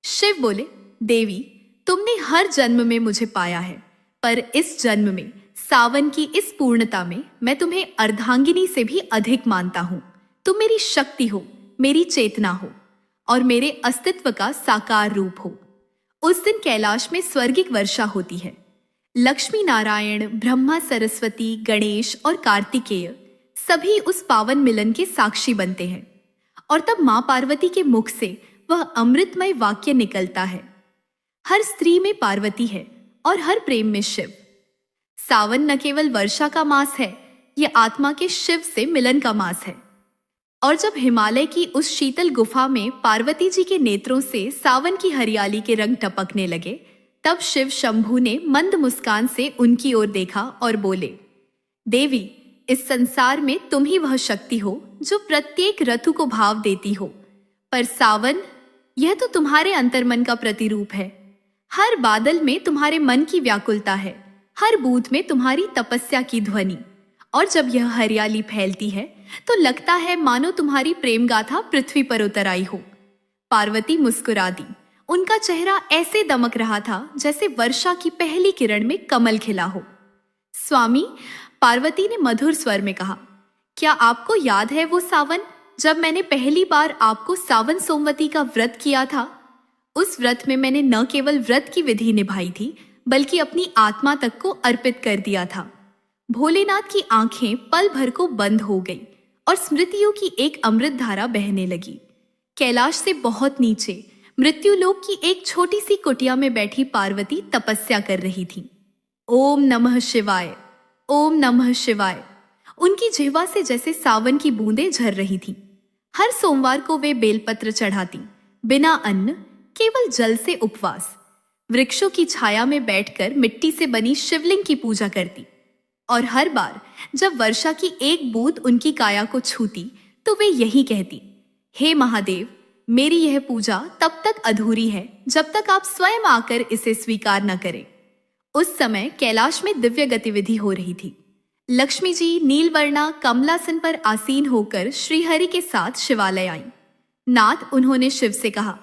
शिव बोले, देवी, तुमने हर जन्म में मुझे पाया है, पर इस जन्म में सावन की इस पूर्णता में मैं तुम्हें अर्धांगिनी से भी अधिक मानता हूं। तुम मेरी शक्ति हो, मेरी चेतना हो और मेरे अस्तित्व का साकार रूप हो। उस दिन कैलाश में स्वर्गिक वर्षा होती है। लक्ष्मी नारायण, ब्रह्मा, सरस्वती, गणेश और कार्तिकेय सभी उस पावन मिलन के साक्षी बनते हैं और तब मां पार्वती के मुख से वह अमृतमय वाक्य निकलता है, हर स्त्री में पार्वती है और हर प्रेम में शिव। सावन न केवल वर्षा का मास है, यह आत्मा के शिव से मिलन का मास है। और जब हिमालय की उस शीतल गुफा में पार्वती जी के नेत्रों से सावन की हरियाली के रंग टपकने लगे, तब शिव शंभू ने मंद मुस्कान से उनकी ओर देखा और बोले, देवी, इस संसार में तुम ही वह शक्ति हो जो प्रत्येक ऋतु को भाव देती हो, पर सावन, यह तो तुम्हारे अंतर्मन का प्रतिरूप है। हर बादल में तुम्हारे मन की व्याकुलता है, हर बूंद में तुम्हारी तपस्या की ध्वनि। और जब यह हरियाली फैलती है तो लगता है मानो तुम्हारी प्रेम गाथा पृथ्वी पर उतर आई हो। पार्वती मुस्कुरा दी। उनका चेहरा ऐसे दमक रहा था जैसे वर्षा की पहली किरण में कमल खिला हो। स्वामी, पार्वती ने मधुर स्वर में कहा, क्या आपको याद है वो सावन जब मैंने पहली बार आपको सावन सोमवती का व्रत किया था? उस व्रत में मैंने न केवल व्रत की विधि निभाई थी, बल्कि अपनी आत्मा तक को अर्पित कर दिया था। भोलेनाथ की आंखें पल भर को बंद हो गई और स्मृतियों की एक अमृत धारा बहने लगी। कैलाश से बहुत नीचे मृत्युलोक की एक छोटी सी कुटिया में बैठी पार्वती तपस्या कर रही थी। ओम नमः शिवाय, ओम नमः शिवाय। उनकी जिह्वा से जैसे सावन की बूंदें झर रही थीं। हर सोमवार को वे बेलपत्र चढ़ाती, बिना अन्न, केवल जल से उपवास। वृक्षों की छाया में बैठकर मिट्टी से बनी शिवलिंग की पूजा करती और हर बार जब वर्षा की एक बूंद उनकी काया को छूती तो वे यही कहती, हे महादेव, मेरी यह पूजा तब तक अधूरी है जब तक आप स्वयं आकर इसे स्वीकार न करें। उस समय कैलाश में दिव्य गतिविधि हो रही थी। लक्ष्मी जी नीलवर्णा कमलासन पर आसीन होकर श्रीहरि के साथ शिवालय आईं। नाथ, उन्होंने शिव से कहा,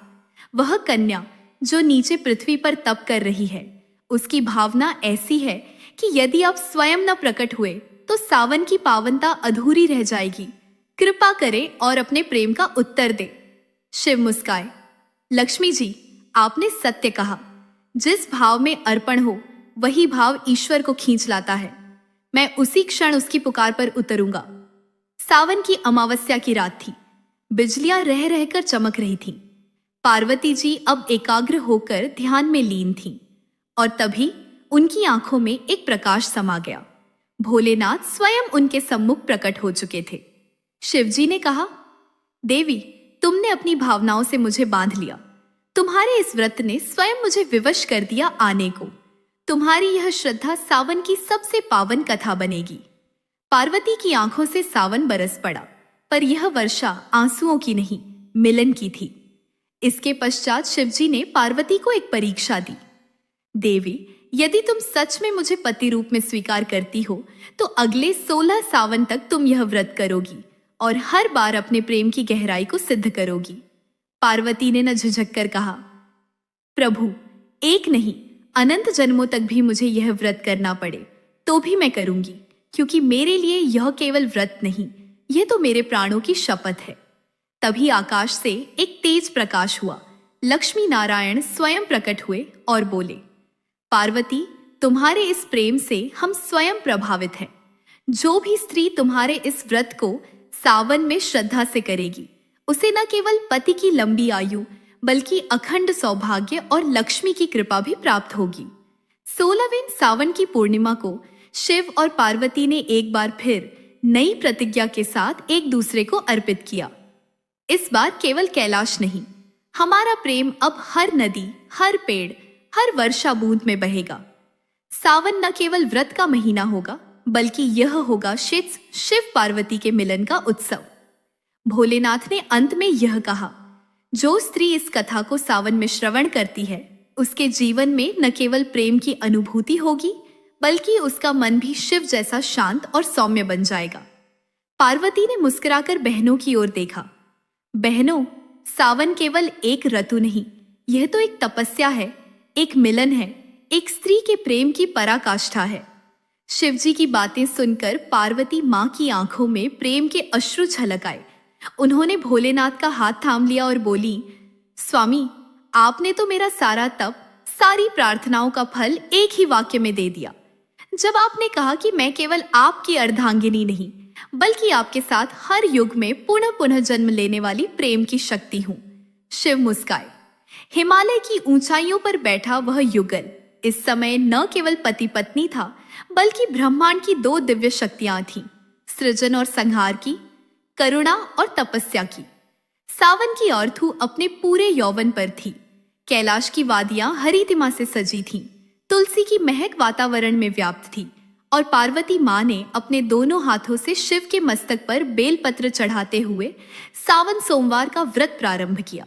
वह कन्या जो नीचे पृथ्वी पर तप कर रही है, उसकी भावना ऐसी है कि यदि आप स्वयं न प्रकट हुए तो सावन की पावनता अधूरी रह जाएगी। कृपा करें और अपने प्रेम का उत्तर दे। शिव मुस्काए, लक्ष्मी जी, आपने सत्य कहा। जिस भाव में अर्पण हो वही भाव ईश्वर को खींच लाता है। मैं उसी क्षण उसकी पुकार पर उतरूंगा। सावन की अमावस्या की रात थी। बिजलियां रह रहकर चमक रही थीं। पार्वती जी अब एकाग्र होकर ध्यान में लीन थीं और तभी उनकी आंखों में एक प्रकाश समा गया। भोलेनाथ स्वयं उनके सम्मुख प्रकट हो चुके थे। शिवजी ने कहा, देवी, तुमने अपनी भावनाओं से मुझे बांध लिया। तुम्हारे इस व्रत ने स्वयं मुझे विवश कर दिया आने को। तुम्हारी यह श्रद्धा सावन की सबसे पावन कथा बनेगी। पार्वती की आंखों से सावन बरस पड़ा, पर यह वर्षा आंसुओं की नहीं, मिलन की थी। इसके पश्चात शिवजी ने पार्वती को एक परीक्षा दी। देवी, यदि तुम सच में मुझे पति रूप में स्वीकार करती हो तो अगले 16 सावन तक तुम यह व्रत करोगी और हर बार अपने प्रेम की गहराई को सिद्ध करोगी। पार्वती ने न झिझक कर कहा, प्रभु, एक नहीं, अनंत जन्मों तक भी मुझे यह व्रत करना पड़े तो भी मैं करूंगी, क्योंकि मेरे लिए यह केवल व्रत नहीं, यह तो मेरे प्राणों की शपथ है। तभी आकाश से एक तेज प्रकाश हुआ। लक्ष्मी नारायण स्वयं प्रकट हुए और बोले, पार्वती, तुम्हारे इस प्रेम से हम स्वयं प्रभावित हैं। जो भी स्त्री तुम्हारे इस व्रत को सावन में श्रद्धा से करेगी, उसे न केवल पति की लंबी आयु बल्कि अखंड सौभाग्य और लक्ष्मी की कृपा भी प्राप्त होगी। 16वें सावन की पूर्णिमा को शिव और पार्वती ने एक बार फिर नई प्रतिज्ञा के साथ एक दूसरे को अर्पित किया। इस बार केवल कैलाश नहीं, हमारा प्रेम अब हर नदी, हर पेड़, हर वर्षा बूंद में बहेगा। सावन न केवल व्रत का महीना होगा, बल्कि यह होगा शिव पार्वती के मिलन का उत्सव। भोलेनाथ ने अंत में यह कहा, जो स्त्री इस कथा को सावन में श्रवण करती है उसके जीवन में न केवल प्रेम की अनुभूति होगी बल्कि उसका मन भी शिव जैसा शांत और सौम्य बन जाएगा। पार्वती ने मुस्कुराकर बहनों की ओर देखा। बहनों, सावन केवल एक ऋतु नहीं, यह तो एक तपस्या है, एक मिलन है, एक स्त्री के प्रेम की पराकाष्ठा है। शिवजी की बातें सुनकर पार्वती माँ की आंखों में प्रेम के अश्रु छलक आए। उन्होंने भोलेनाथ का हाथ थाम लिया और बोली, स्वामी, आपने तो मेरा सारा तप, सारी प्रार्थनाओं का फल एक ही वाक्य में दे दिया, जब आपने कहा कि मैं केवल आपकी अर्धांगिनी नहीं बल्कि आपके साथ हर युग में पुनः पुनः जन्म लेने वाली प्रेम की शक्ति हूं। शिव मुस्काए। हिमालय की ऊंचाइयों पर बैठा वह युगल इस समय न केवल पति पत्नी था बल्कि ब्रह्मांड की दो दिव्य शक्तियां थीं, सृजन और संहार की, करुणा और तपस्या की। सावन की औरथू अपने पूरे यौवन पर थी। कैलाश की वादियां हरितिमा से सजी थीं, तुलसी की महक वातावरण में व्याप्त थी और पार्वती माँ ने अपने दोनों हाथों से शिव के मस्तक पर बेलपत्र चढ़ाते हुए सावन सोमवार का व्रत प्रारंभ किया।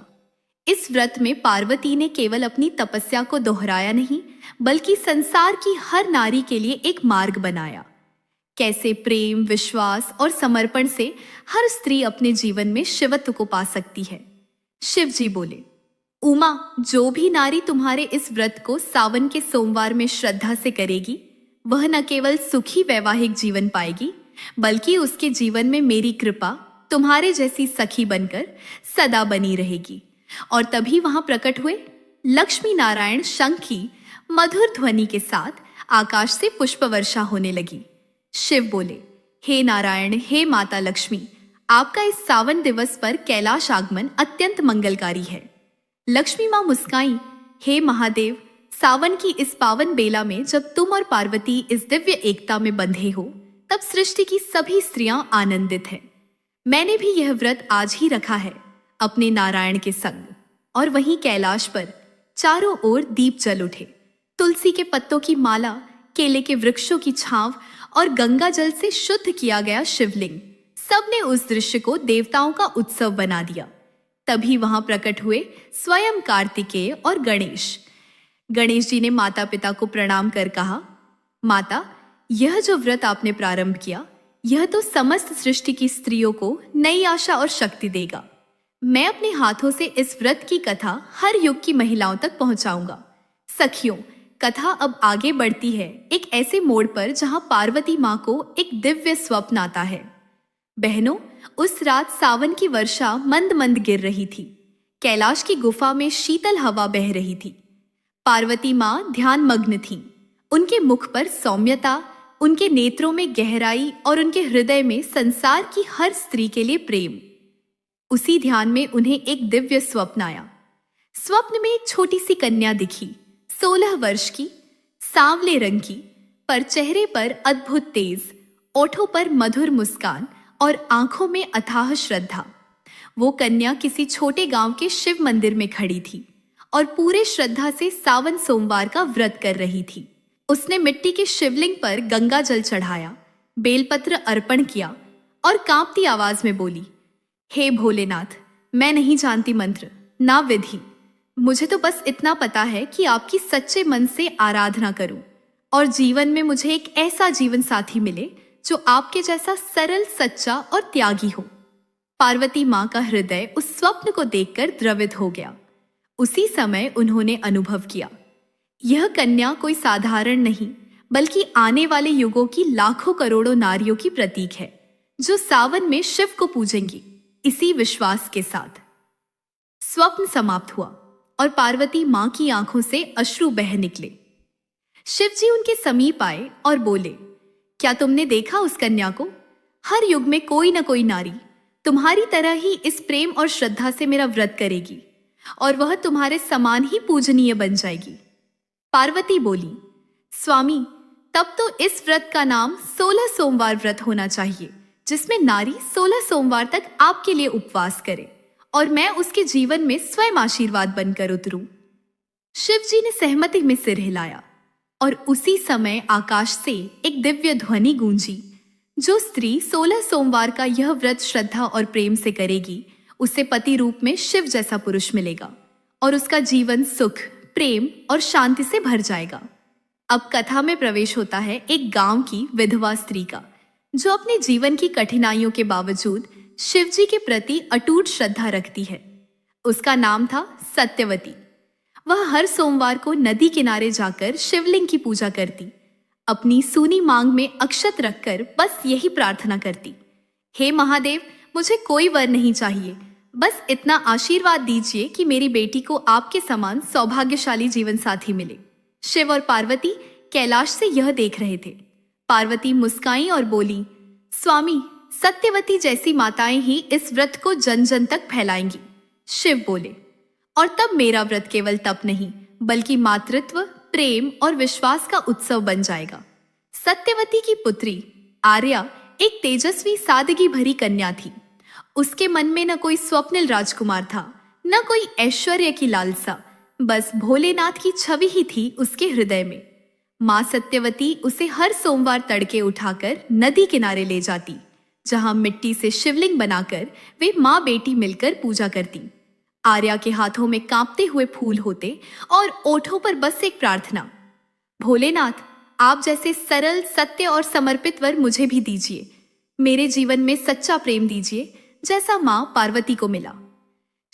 इस व्रत में पार्वती ने केवल अपनी तपस्या को दोहराया नहीं बल्कि संसार की हर नारी के लिए एक मार्ग बनाया। कैसे प्रेम, विश्वास और समर्पण से हर स्त्री अपने जीवन में शिवत्व को पा सकती है। शिव जी बोले, उमा, जो भी नारी तुम्हारे इस व्रत को सावन के सोमवार में श्रद्धा से करेगी वह न केवल सुखी वैवाहिक जीवन पाएगी बल्कि उसके जीवन में मेरी कृपा तुम्हारे जैसी सखी बनकर सदा बनी रहेगी। और तभी वहां प्रकट हुए लक्ष्मी नारायण शंख की मधुर ध्वनि के साथ आकाश से पुष्प वर्षा होने लगी। शिव बोले, हे नारायण, हे माता लक्ष्मी, आपका इस सावन दिवस पर कैलाश आगमन अत्यंत मंगलकारी है। लक्ष्मी मां मुस्काई, हे महादेव, सावन की इस पावन बेला में जब तुम और पार्वती इस दिव्य एकता में बंधे हो तब सृष्टि की सभी स्त्रियां आनंदित हैं। मैंने भी यह व्रत आज ही रखा है अपने नारायण के संग। और वहीं कैलाश पर चारों ओर दीप जल उठे। तुलसी के पत्तों की माला, केले के वृक्षों की छांव और गंगा जल से शुद्ध किया गया शिवलिंग, सबने उस दृश्य को देवताओं का उत्सव बना दिया। तभी वहां प्रकट हुए स्वयं कार्तिकेय और गणेश। गणेश जी ने माता पिता को प्रणाम कर कहा, माता, यह जो व्रत आपने प्रारंभ किया यह तो समस्त सृष्टि की स्त्रियों को नई आशा और शक्ति देगा। मैं अपने हाथों से इस व्रत की कथा हर युग की महिलाओं तक पहुंचाऊंगा। सखियों, कथा अब आगे बढ़ती है एक ऐसे मोड़ पर जहां पार्वती माँ को एक दिव्य स्वप्न आता है। बहनों, उस रात सावन की वर्षा मंद मंद गिर रही थी। कैलाश की गुफा में शीतल हवा बह रही थी। पार्वती माँ ध्यान मग्न थीं। उनके मुख पर सौम्यता, उनके नेत्रों में गहराई और उनके हृदय में संसार की हर स्त्री के लिए प्रेम। उसी ध्यान में उन्हें एक दिव्य स्वप्न आया। स्वप्न में एक छोटी सी कन्या दिखी, 16 वर्ष की, सांवले रंग की, पर चेहरे पर अद्भुत तेज, ओठों पर मधुर मुस्कान और आंखों में अथाह श्रद्धा। वो कन्या किसी छोटे गांव के शिव मंदिर में खड़ी थी और पूरे श्रद्धा से सावन सोमवार का व्रत कर रही थी। उसने मिट्टी के शिवलिंग पर गंगा जल चढ़ाया, बेलपत्र अर्पण किया और कांपती आवाज में बोली, हे भोलेनाथ, मैं नहीं जानती मंत्र ना विधि, मुझे तो बस इतना पता है कि आपकी सच्चे मन से आराधना करूं और जीवन में मुझे एक ऐसा जीवन साथी मिले जो आपके जैसा सरल, सच्चा और त्यागी हो। पार्वती माँ का हृदय उस स्वप्न को देखकर द्रवित हो गया। उसी समय उन्होंने अनुभव किया, यह कन्या कोई साधारण नहीं बल्कि आने वाले युगों की लाखों करोड़ों नारियों की प्रतीक है जो सावन में शिव को पूजेंगी, इसी विश्वास के साथ। स्वप्न समाप्त हुआ और पार्वती माँ की आंखों से अश्रु बह निकले। शिवजी उनके समीप आए और बोले, क्या तुमने देखा उस कन्या को? हर युग में कोई न कोई नारी तुम्हारी तरह ही इस प्रेम और श्रद्धा से मेरा व्रत करेगी और वह तुम्हारे समान ही पूजनीय बन जाएगी। पार्वती बोली, स्वामी, तब तो इस व्रत का नाम 16 सोमवार व्रत होना चाहिए, जिसमें नारी 16 सोमवार तक आपके लिए उपवास करे और मैं उसके जीवन में स्वयं आशीर्वाद बनकर उतरूं। शिवजी ने सहमति में सिर हिलाया और उसी समय आकाश से एक दिव्य ध्वनि गूंजी, जो स्त्री 16 सोमवार का यह व्रत श्रद्धा और प्रेम से करेगी, उसे पति रूप में शिव जैसा पुरुष मिलेगा और उसका जीवन सुख, प्रेम और शांति से भर जाएगा। अब कथा में प्रवेश होता है एक गांव की विधवा स्त्री का, जो अपने जीवन की कठिनाइयों के बावजूद शिव जी के प्रति अटूट श्रद्धा रखती है। उसका नाम था सत्यवती। वह हर सोमवार को नदी किनारे जाकर शिवलिंग की पूजा करती, अपनी सूनी मांग में अक्षत रखकर बस यही प्रार्थना करती, हे महादेव, मुझे कोई वर नहीं चाहिए, बस इतना आशीर्वाद दीजिए कि मेरी बेटी को आपके समान सौभाग्यशाली जीवन साथी मिले। शिव और पार्वती कैलाश से यह देख रहे थे। पार्वती मुस्काई और बोली, स्वामी, सत्यवती जैसी माताएं ही इस व्रत को जन जन तक फैलाएंगी। शिव बोले, और तब मेरा व्रत केवल तप नहीं, बल्कि मातृत्व, प्रेम और विश्वास का उत्सव बन जाएगा। सत्यवती की पुत्री आर्या एक तेजस्वी सादगी भरी कन्या थी। उसके मन में न कोई स्वप्निल राजकुमार था, न कोई ऐश्वर्य की लालसा, बस भोलेनाथ की छवि ही थी उसके हृदय में। माँ सत्यवती उसे हर सोमवार तड़के उठाकर नदी किनारे ले जाती, जहां मिट्टी से शिवलिंग बनाकर वे माँ बेटी मिलकर पूजा करती। आर्या के हाथों में कांपते हुए फूल होते और ओठों पर बस एक प्रार्थना, भोलेनाथ, आप जैसे सरल, सत्य और समर्पित वर मुझे भी दीजिए। मेरे जीवन में सच्चा प्रेम दीजिए, जैसा माँ पार्वती को मिला।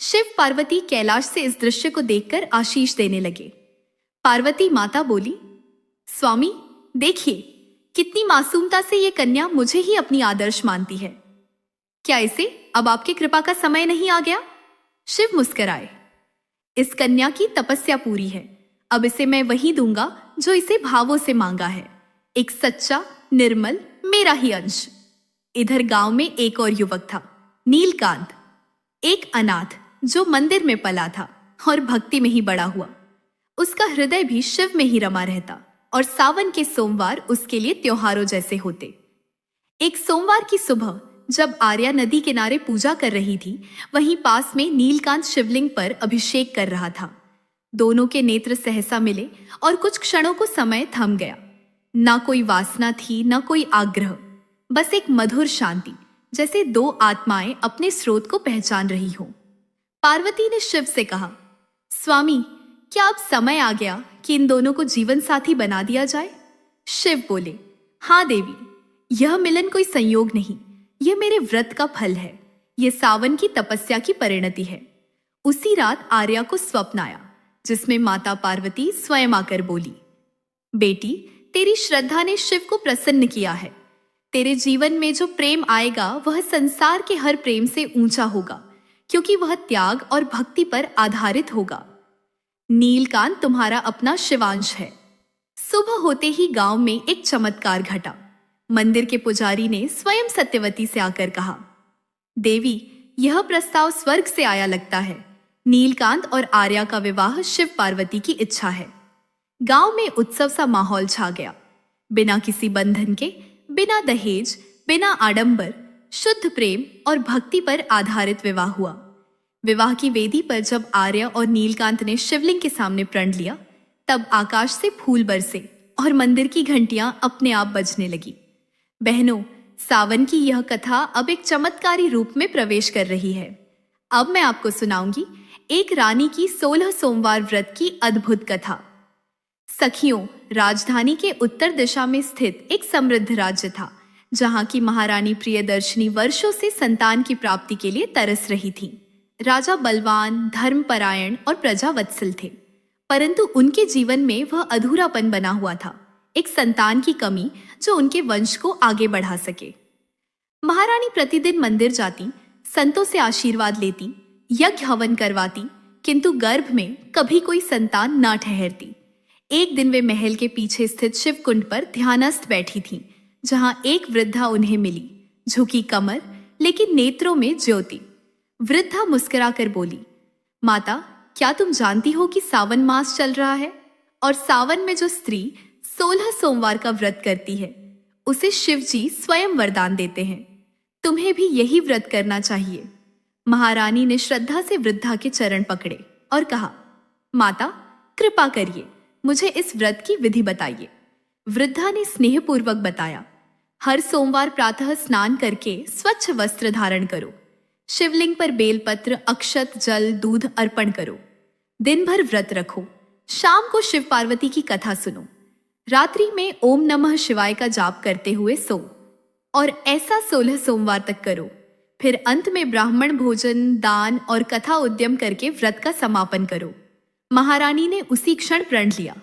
शिव पार्वती कैलाश से इस दृश्य को देखकर आशीष देने लगे। पार्वती माता बोली, स्वामी, देखिए कितनी मासूमता से ये कन्या मुझे ही अपनी आदर्श मानती है। क्या इसे अब आपकी कृपा का समय नहीं आ गया? शिव मुस्कुराए, इस कन्या की तपस्या पूरी है, अब इसे मैं वही दूंगा जो इसे भावों से मांगा है, एक सच्चा, निर्मल, मेरा ही अंश। इधर गांव में एक और युवक था, नीलकांत, एक अनाथ जो मंदिर में पला था और भक्ति में ही बड़ा हुआ। उसका हृदय भी शिव में ही रमा रहता और सावन के सोमवार उसके लिए त्योहारों जैसे होते। एक सोमवार की सुबह जब आर्या नदी किनारे पूजा कर रही थी, वहीं पास में नीलकांत शिवलिंग पर अभिषेक कर रहा था। दोनों के नेत्र सहसा मिले और कुछ क्षणों को समय थम गया। ना कोई वासना थी, ना कोई आग्रह, बस एक मधुर शांति, जैसे दो आत्माएं अपने स्रोत को पहचान रही हों। पार्वती ने शिव से कहा, स्वामी, क्या अब समय आ गया कि इन दोनों को जीवन साथी बना दिया जाए? शिव बोले, हाँ देवी, यह मिलन कोई संयोग नहीं, यह मेरे व्रत का फल है, यह सावन की तपस्या की परिणति है। उसी रात आर्या को स्वप्न आया, जिसमें माता पार्वती स्वयं आकर बोली, बेटी, तेरी श्रद्धा ने शिव को प्रसन्न किया है। तेरे जीवन में जो प्रेम आएगा वह संसार के हर प्रेम से ऊंचा होगा, क्योंकि वह त्याग और भक्ति पर आधारित होगा। नीलकांत तुम्हारा अपना शिवांश है। सुबह होते ही गांव में एक चमत्कार घटा। मंदिर के पुजारी ने स्वयं सत्यवती से आकर कहा, देवी, यह प्रस्ताव स्वर्ग से आया लगता है। नीलकांत और आर्या का विवाह शिव पार्वती की इच्छा है। गांव में उत्सव सा माहौल छा गया। बिना किसी बंधन के, बिना दहेज, बिना आडंबर, शुद्ध प्रेम और भक्ति पर आधारित विवाह हुआ। विवाह की वेदी पर जब आर्या और नीलकांत ने शिवलिंग के सामने प्रण लिया, तब आकाश से फूल बरसे और मंदिर की घंटियां अपने आप बजने लगी। बहनों, सावन की यह कथा अब एक चमत्कारी रूप में प्रवेश कर रही है। अब मैं आपको सुनाऊंगी एक रानी की 16 सोमवार व्रत की अद्भुत कथा। सखियों, राजधानी के उत्तर दिशा में स्थित एक समृद्ध राज्य था, जहां की महारानी प्रियदर्शनी वर्षों से संतान की प्राप्ति के लिए तरस रही थी। राजा बलवान, धर्मपरायण और प्रजावत्सल थे, परंतु उनके जीवन में वह अधूरापन बना हुआ था, एक संतान की कमी जो उनके वंश को आगे बढ़ा सके। महारानी प्रतिदिन मंदिर जाती, संतों से आशीर्वाद लेती, यज्ञ हवन करवाती, किंतु गर्भ में कभी कोई संतान ना ठहरती। एक दिन वे महल के पीछे स्थित शिवकुंड पर ध्यानस्थ बैठी थीं, जहां एक वृद्धा उन्हें मिली, झुकी कमर लेकिन नेत्रों में ज्योति। वृद्धा मुस्कुराकर बोली, माता, क्या तुम जानती हो कि सावन मास चल रहा है और सावन में जो स्त्री 16 सोमवार का व्रत करती है, उसे शिव जी स्वयं वरदान देते हैं। तुम्हें भी यही व्रत करना चाहिए। महारानी ने श्रद्धा से वृद्धा के चरण पकड़े और कहा, माता, कृपा करिए, मुझे इस व्रत की विधि बताइए। वृद्धा ने स्नेहपूर्वक बताया, हर सोमवार प्रातः स्नान करके स्वच्छ वस्त्र धारण करो, शिवलिंग पर बेलपत्र, अक्षत, जल, दूध अर्पण करो, दिन भर व्रत रखो, शाम को शिव पार्वती की कथा सुनो, रात्रि में ओम नमः शिवाय का जाप करते हुए सो, और ऐसा 16 सोमवार तक करो। फिर अंत में ब्राह्मण भोजन, दान और कथा उद्यम करके व्रत का समापन करो। महारानी ने उसी क्षण प्रण लिया,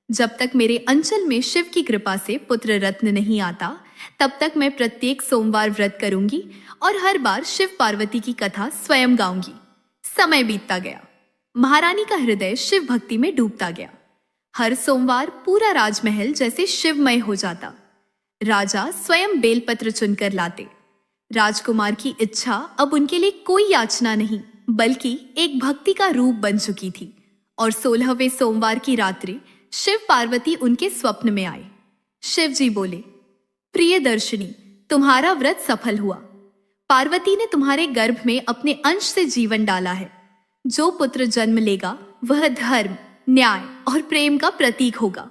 जब तक मेरे अंचल में शिव की कृपा से पुत्र रत्न नहीं आता, तब तक मैं प्रत्येक सोमवार व्रत करूंगी और हर बार शिव पार्वती की कथा स्वयं गाऊंगी। समय बीतता गया, महारानी का हृदय शिव भक्ति में डूबता गया। हर सोमवार पूरा राजमहल जैसे शिवमय हो जाता। राजा स्वयं बेलपत्र चुनकर लाते। राजकुमार की इच्छा अब उनके लिए कोई याचना नहीं, बल्कि एक भक्ति का रूप बन चुकी थी। और 16वें सोमवार की रात्रि शिव पार्वती उनके स्वप्न में आए। शिव जी बोले, प्रिय दर्शनी, तुम्हारा व्रत सफल हुआ। पार्वती ने तुम्हारे गर्भ में अपने अंश से जीवन डाला है। जो पुत्र जन्म लेगा वह धर्म, न्याय और प्रेम का प्रतीक होगा।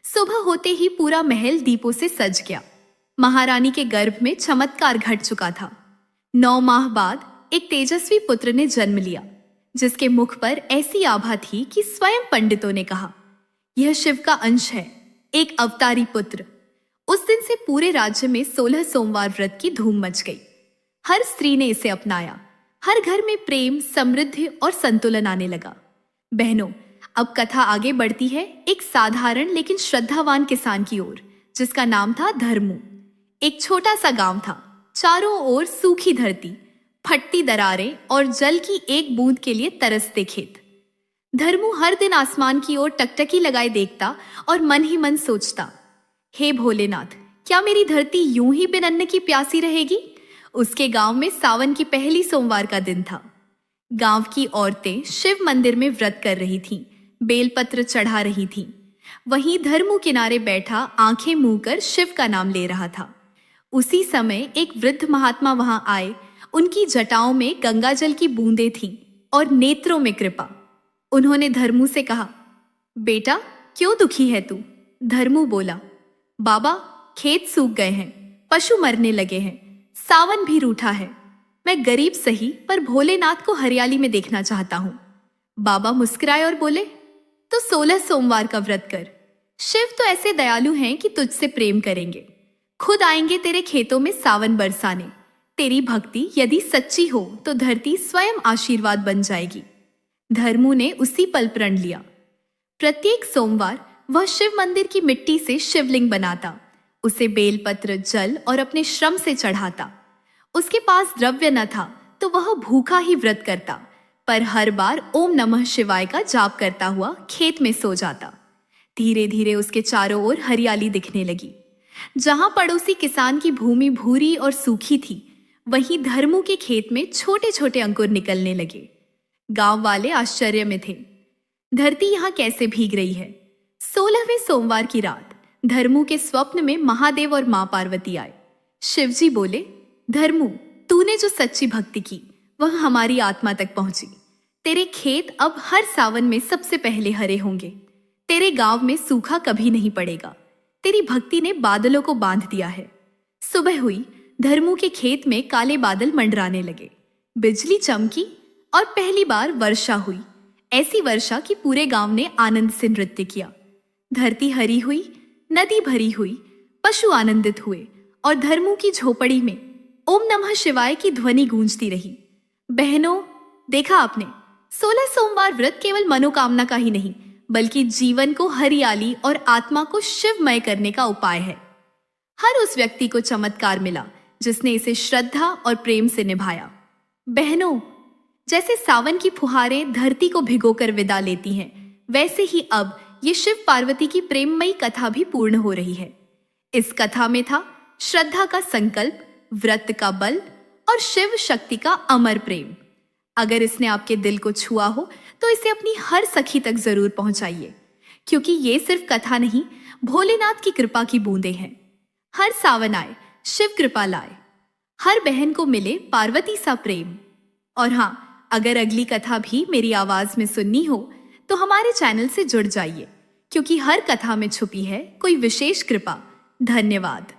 सुबह होते ही पूरा महल दीपों से सज गया। महारानी के गर्भ में चमत्कार घट चुका था। 9 माह बाद एक तेजस्वी पुत्र ने जन्म लिया, जिसके मुख पर ऐसी आभा थी कि स्वयं पंडितों ने कहा, यह शिव का अंश है, एक अवतारी पुत्र। उस दिन से पूरे राज्य में 16 सोमवार व्रत की धूम मच गई। हर स्त्री ने इसे अपनाया। हर घर में प्रेम, समृद्धि और संतुलन आने लगा। बहनों, अब कथा आगे बढ़ती है एक साधारण लेकिन श्रद्धावान किसान की ओर, जिसका नाम था धर्मू। एक छोटा सा गांव था। चारों ओर सूखी धरती, फटती दरारें और जल की एक बूंद के लिए तरसते खेत। धर्मू हर दिन आसमान की ओर टकटकी लगाए देखता और मन ही मन सोचता, हे भोलेनाथ, क्या मेरी धरती यूं ही बिन अन्न की प्यासी रहेगी? उसके गांव में सावन की पहली सोमवार का दिन था। गांव की औरतें शिव मंदिर में व्रत कर रही थीं, बेलपत्र चढ़ा रही थीं। वहीं धर्मू किनारे बैठा आंखें मूंद कर शिव का नाम ले रहा था। उसी समय एक वृद्ध महात्मा वहां आए। उनकी जटाओं में गंगा जल की बूंदें थीं और नेत्रों में कृपा। उन्होंने धर्मू से कहा, बेटा, क्यों दुखी है तू? धर्मू बोला, बाबा, खेत सूख गए हैं, पशु मरने लगे हैं, सावन भी रूठा है। मैं गरीब सही, पर भोलेनाथ को हरियाली में देखना चाहता हूं। बाबा मुस्कुराए और बोले, तो 16 सोमवार का व्रत कर। शिव तो ऐसे दयालु हैं कि तुझसे प्रेम करेंगे। खुद आएंगे तेरे खेतों में सावन बरसाने। तेरी भक्ति यदि सच्ची हो तो धरती स्वयं आशीर्वाद बन जाएगी। धर्मू ने उसी पल प्रण लिया। प्रत्येक सोमवार वह शिव मंदिर की मिट्टी से शिवलिंग बनाता, उसे बेलपत्र, जल और अपने श्रम से चढ़ाता। उसके पास द्रव्य न था तो वह भूखा ही व्रत करता, पर हर बार ओम नमः शिवाय का जाप करता हुआ खेत में सो जाता। धीरे धीरे उसके चारों ओर हरियाली दिखने लगी। जहां पड़ोसी किसान की भूमि भूरी और सूखी थी, वहीं धर्मू के खेत में छोटे छोटे अंकुर निकलने लगे। गांव वाले आश्चर्य में थे, धरती यहां कैसे भीग रही है? 16वें सोमवार की रात धर्मू के स्वप्न में महादेव और मां पार्वती आए। शिवजी बोले, धर्मू, तूने जो सच्ची भक्ति की वह हमारी आत्मा तक पहुंची। तेरे खेत अब हर सावन में सबसे पहले हरे होंगे। तेरे गांव में सूखा कभी नहीं पड़ेगा। तेरी भक्ति ने बादलों को बांध दिया है। सुबह हुई, धर्मू के खेत में काले बादल मंडराने लगे। बिजली चमकी और पहली बार वर्षा हुई। ऐसी वर्षा कि पूरे गांव ने आनंद से नृत्य किया। धरती हरी हुई, नदी भरी हुई, पशु आनंदित हुए और धर्मू की झोपड़ी में ओम नमः शिवाय की ध्वनि गूंजती रही। बहनों, देखा आपने, 16 सोमवार व्रत केवल मनोकामना का ही नहीं, बल्कि जीवन को हरियाली और आत्मा को शिवमय करने का उपाय है। हर उस व्यक्ति को चमत्कार मिला जिसने इसे श्रद्धा और प्रेम से निभाया। बहनों, जैसे सावन की फुहारें धरती को भिगोकर विदा लेती हैं, वैसे ही अब ये शिव पार्वती की प्रेममयी कथा भी पूर्ण हो रही है। इस कथा में था श्रद्धा का संकल्प, व्रत का बल और शिव शक्ति का अमर प्रेम। अगर इसने आपके दिल को छुआ हो तो इसे अपनी हर सखी तक जरूर पहुंचाइए, क्योंकि ये सिर्फ कथा नहीं, भोलेनाथ की कृपा की बूंदें हैं। हर सावन आए, शिव कृपा लाए, हर बहन को मिले पार्वती सा प्रेम। और हाँ, अगर अगली कथा भी मेरी आवाज में सुननी हो तो हमारे चैनल से जुड़ जाइए, क्योंकि हर कथा में छुपी है कोई विशेष कृपा। धन्यवाद।